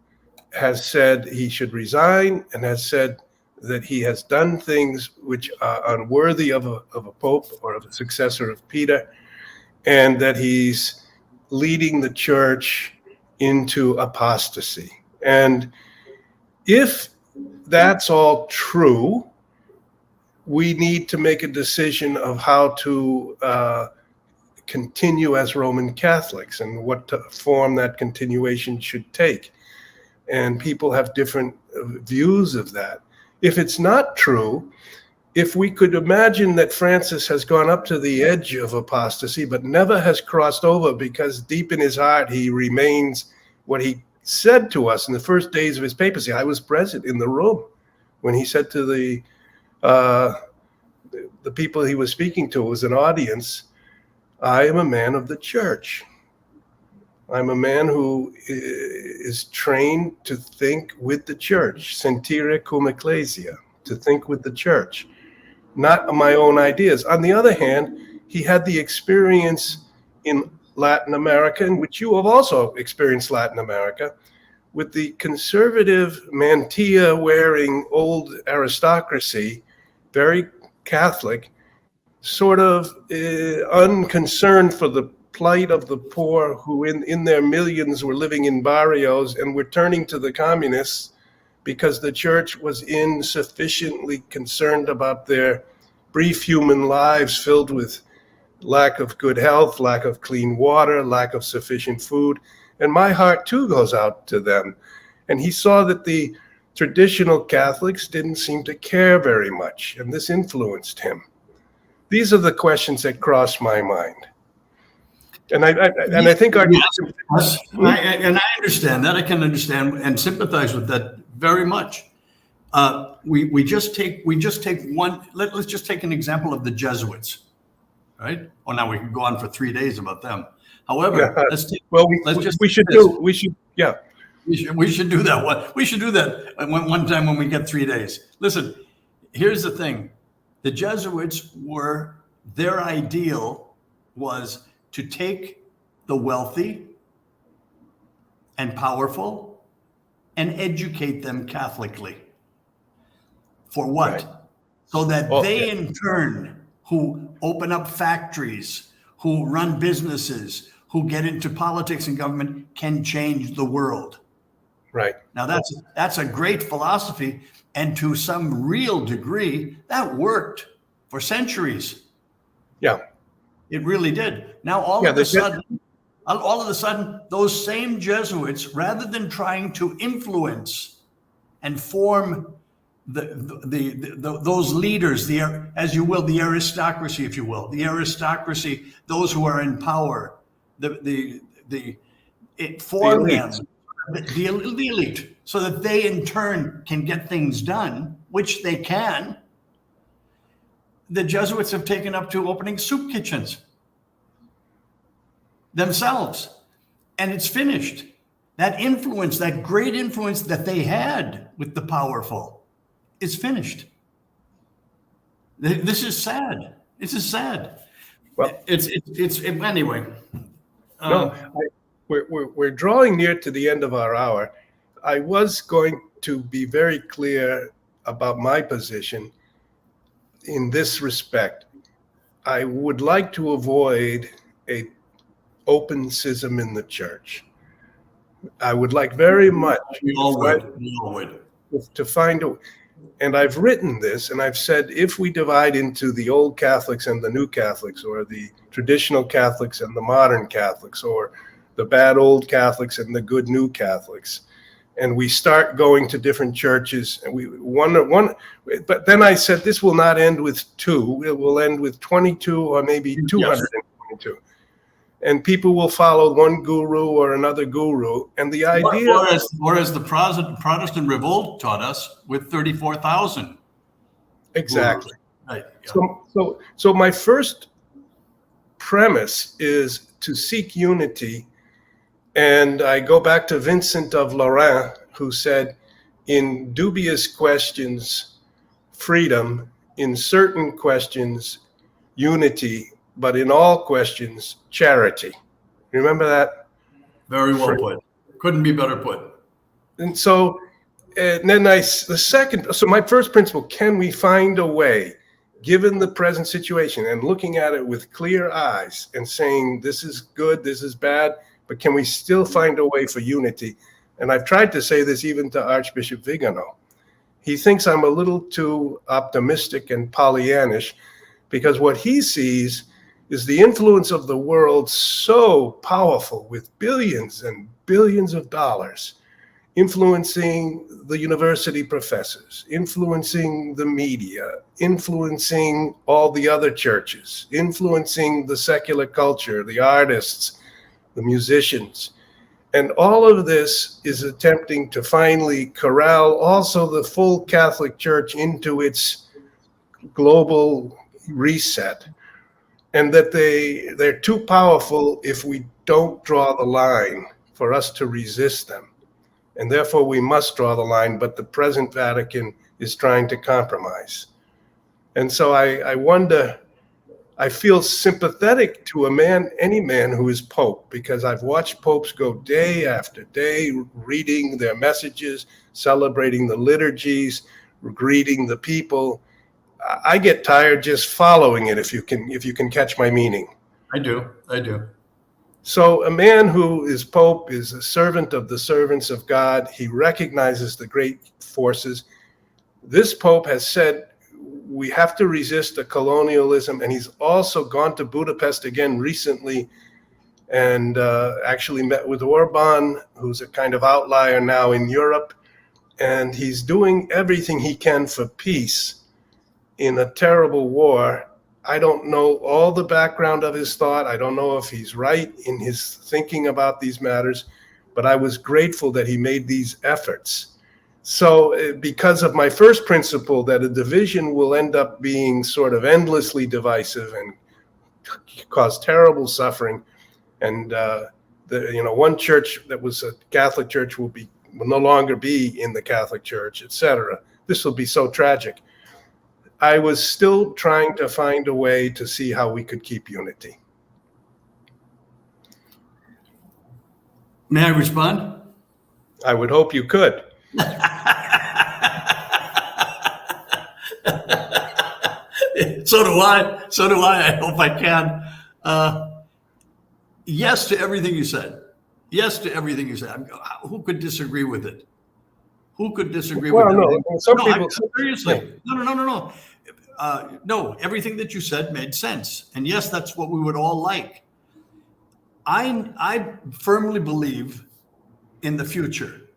has said he should resign and has said that he has done things which are unworthy of a pope or of a successor of Peter, and that he's leading the church into apostasy. And if that's all true, we need to make a decision of how to continue as Roman Catholics and what form that continuation should take. And people have different views of that. If it's not true, if we could imagine that Francis has gone up to the edge of apostasy, but never has crossed over because deep in his heart, he remains what he said to us in the first days of his papacy. I was present in the room when he said to the people he was speaking to, it was an audience, I am a man of the church. I'm a man who is trained to think with the church, sentire cum ecclesia, to think with the church, not my own ideas. On the other hand, he had the experience in Latin America, in which you have also experienced Latin America, with the conservative mantilla-wearing old aristocracy, very Catholic, sort of unconcerned for the plight of the poor who in their millions were living in barrios and were turning to the communists because the church was insufficiently concerned about their brief human lives filled with lack of good health, lack of clean water, lack of sufficient food. And my heart too goes out to them. And he saw that the traditional Catholics didn't seem to care very much, and this influenced him. These are the questions that cross my mind. And I think I understand that. I can understand and sympathize with that very much. We just take one. Let's just take an example of the Jesuits, right? Oh, now we can go on for 3 days about them. However, we should do that. We should do that one time when we get 3 days. Listen, here's the thing: the Jesuits their ideal was to take the wealthy and powerful and educate them Catholically. For what? Right. So that they in turn, who open up factories, who run businesses, who get into politics and government, can change the world. Right. Now that's a great philosophy, and to some real degree, that worked for centuries. Yeah. It really did. Now all of a sudden, those same Jesuits, rather than trying to influence and form those leaders, as you will, the aristocracy, if you will, the aristocracy, those who are in power, form them, the elite, so that they in turn can get things done, which they can. The Jesuits have taken up to opening soup kitchens themselves, and it's finished. That influence, that great influence that they had with the powerful, is finished. This is sad. This is sad. Well, it's anyway. No, we're drawing near to the end of our hour. I was going to be very clear about my position in this respect. I would like to avoid a open schism in the church. I would like very much to find a, and I've written this, and I've said, if we divide into the old Catholics and the new Catholics, or the traditional Catholics and the modern Catholics, or the bad old Catholics and the good new Catholics, and we start going to different churches, and but then I said, this will not end with 2, it will end with 22 or maybe 222. And people will follow one guru or another guru. And the idea... Or as the Protestant revolt taught us, with 34,000. Exactly. Right. Yeah. So my first premise is to seek unity. And I go back to Vincent of Lorraine, who said, in dubious questions, freedom; in certain questions, unity; but in all questions, charity. Remember that? Very well put. Couldn't be better put. And so, and then so my first principle, can we find a way, given the present situation, and looking at it with clear eyes and saying, this is good, this is bad, but can we still find a way for unity? And I've tried to say this even to Archbishop Viganò. He thinks I'm a little too optimistic and Pollyannish, because what he sees is the influence of the world so powerful, with billions and billions of dollars, influencing the university professors, influencing the media, influencing all the other churches, influencing the secular culture, the artists, the musicians. And all of this is attempting to finally corral also the full Catholic Church into its global reset. And that they're too powerful if we don't draw the line for us to resist them. And therefore we must draw the line, but the present Vatican is trying to compromise. And so I wonder, I feel sympathetic to any man who is Pope, because I've watched popes go day after day, reading their messages, celebrating the liturgies, greeting the people. I get tired just following it, if you can catch my meaning. I do. So a man who is Pope is a servant of the servants of God. He recognizes the great forces. This Pope has said we have to resist the colonialism, and he's also gone to Budapest again recently and actually met with Orban, who's a kind of outlier now in Europe, and he's doing everything he can for peace in a terrible war. I don't know all the background of his thought. I don't know if he's right in his thinking about these matters, but I was grateful that he made these efforts. So because of my first principle, that a division will end up being sort of endlessly divisive and cause terrible suffering, and one church that was a Catholic church will no longer be in the Catholic Church, etc. This will be so tragic. I was still trying to find a way to see how we could keep unity. May I respond? I would hope you could. So do I. So do I. I hope I can. Yes to everything you said. Yes to everything you said. Who could disagree with it? Who could disagree with it? No, some people. Seriously. No. No, everything that you said made sense. And yes, that's what we would all like. I firmly believe in the future,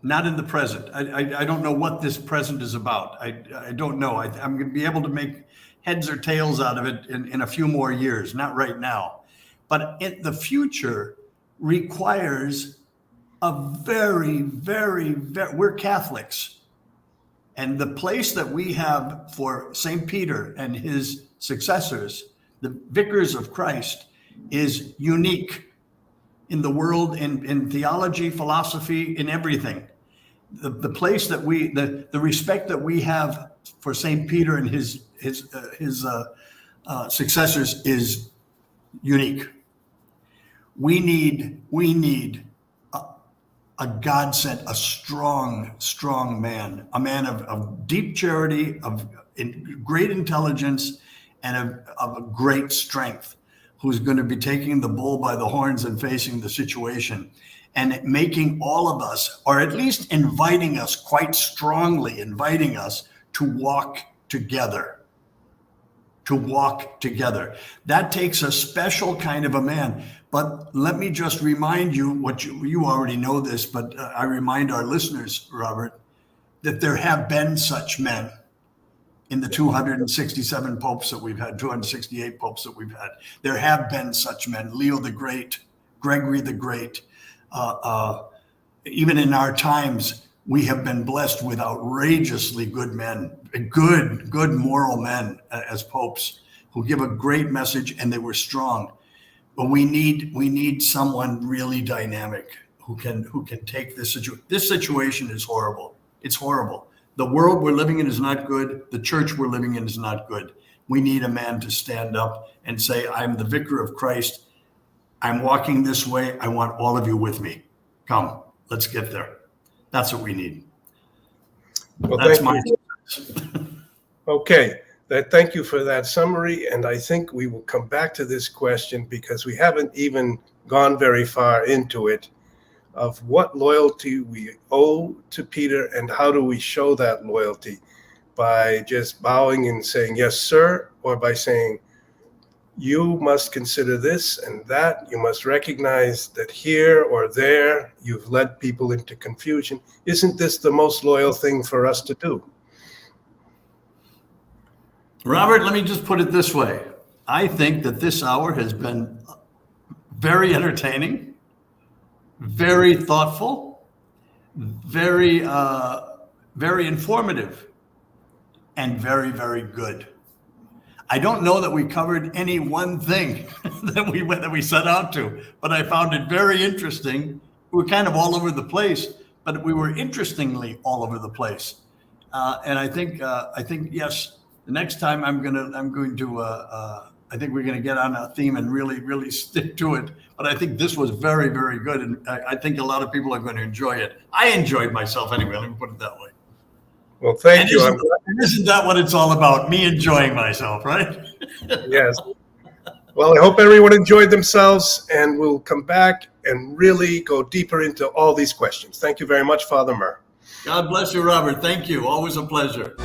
not in the present. I don't know what this present is about. I don't know. I'm going to be able to make heads or tails out of it in a few more years, not right now. But the future requires a very, we're Catholics. And the place that we have for St. Peter and his successors, the vicars of Christ, is unique in the world, in theology, philosophy, in everything. The place that the respect that we have for St. Peter and his successors is unique. We need a God sent, a strong man, a man of deep charity, of great intelligence, and of great strength, who's going to be taking the bull by the horns and facing the situation and making all of us, or at least inviting us, quite strongly inviting us to walk together. To walk together. That takes a special kind of a man. But let me just remind you, what you already know this, but I remind our listeners, Robert, that there have been such men in the 267 popes that we've had, 268 popes that we've had. There have been such men, Leo the Great, Gregory the Great. Even in our times, we have been blessed with outrageously good men, good moral men as popes who give a great message, and they were strong. But we need someone really dynamic who can take this situation. This situation is horrible. It's horrible. The world we're living in is not good. The church we're living in is not good. We need a man to stand up and say, I'm the vicar of Christ. I'm walking this way. I want all of you with me. Come, let's get there. That's what we need. Well, that's my. Okay. Thank you for that summary. And I think we will come back to this question because we haven't even gone very far into it, of what loyalty we owe to Peter and how do we show that loyalty, by just bowing and saying, yes, sir, or by saying, you must consider this and that. You must recognize that here or there you've led people into confusion. Isn't this the most loyal thing for us to do? Robert, let me just put it this way. I think that this hour has been very entertaining, very thoughtful, very informative, and very good. I don't know that we covered any one thing that we set out to, but I found it very interesting. We were kind of all over the place, but we were interestingly all over the place. And I think yes, the next time I think we're going to get on a theme and really stick to it. But I think this was very good, and I think a lot of people are going to enjoy it. I enjoyed myself anyway. Let me put it that way. Well, thank you. Isn't that what it's all about? Me enjoying myself, right? Yes. Well, I hope everyone enjoyed themselves, and we'll come back and really go deeper into all these questions. Thank you very much, Father Murr. God bless you, Robert. Thank you. Always a pleasure.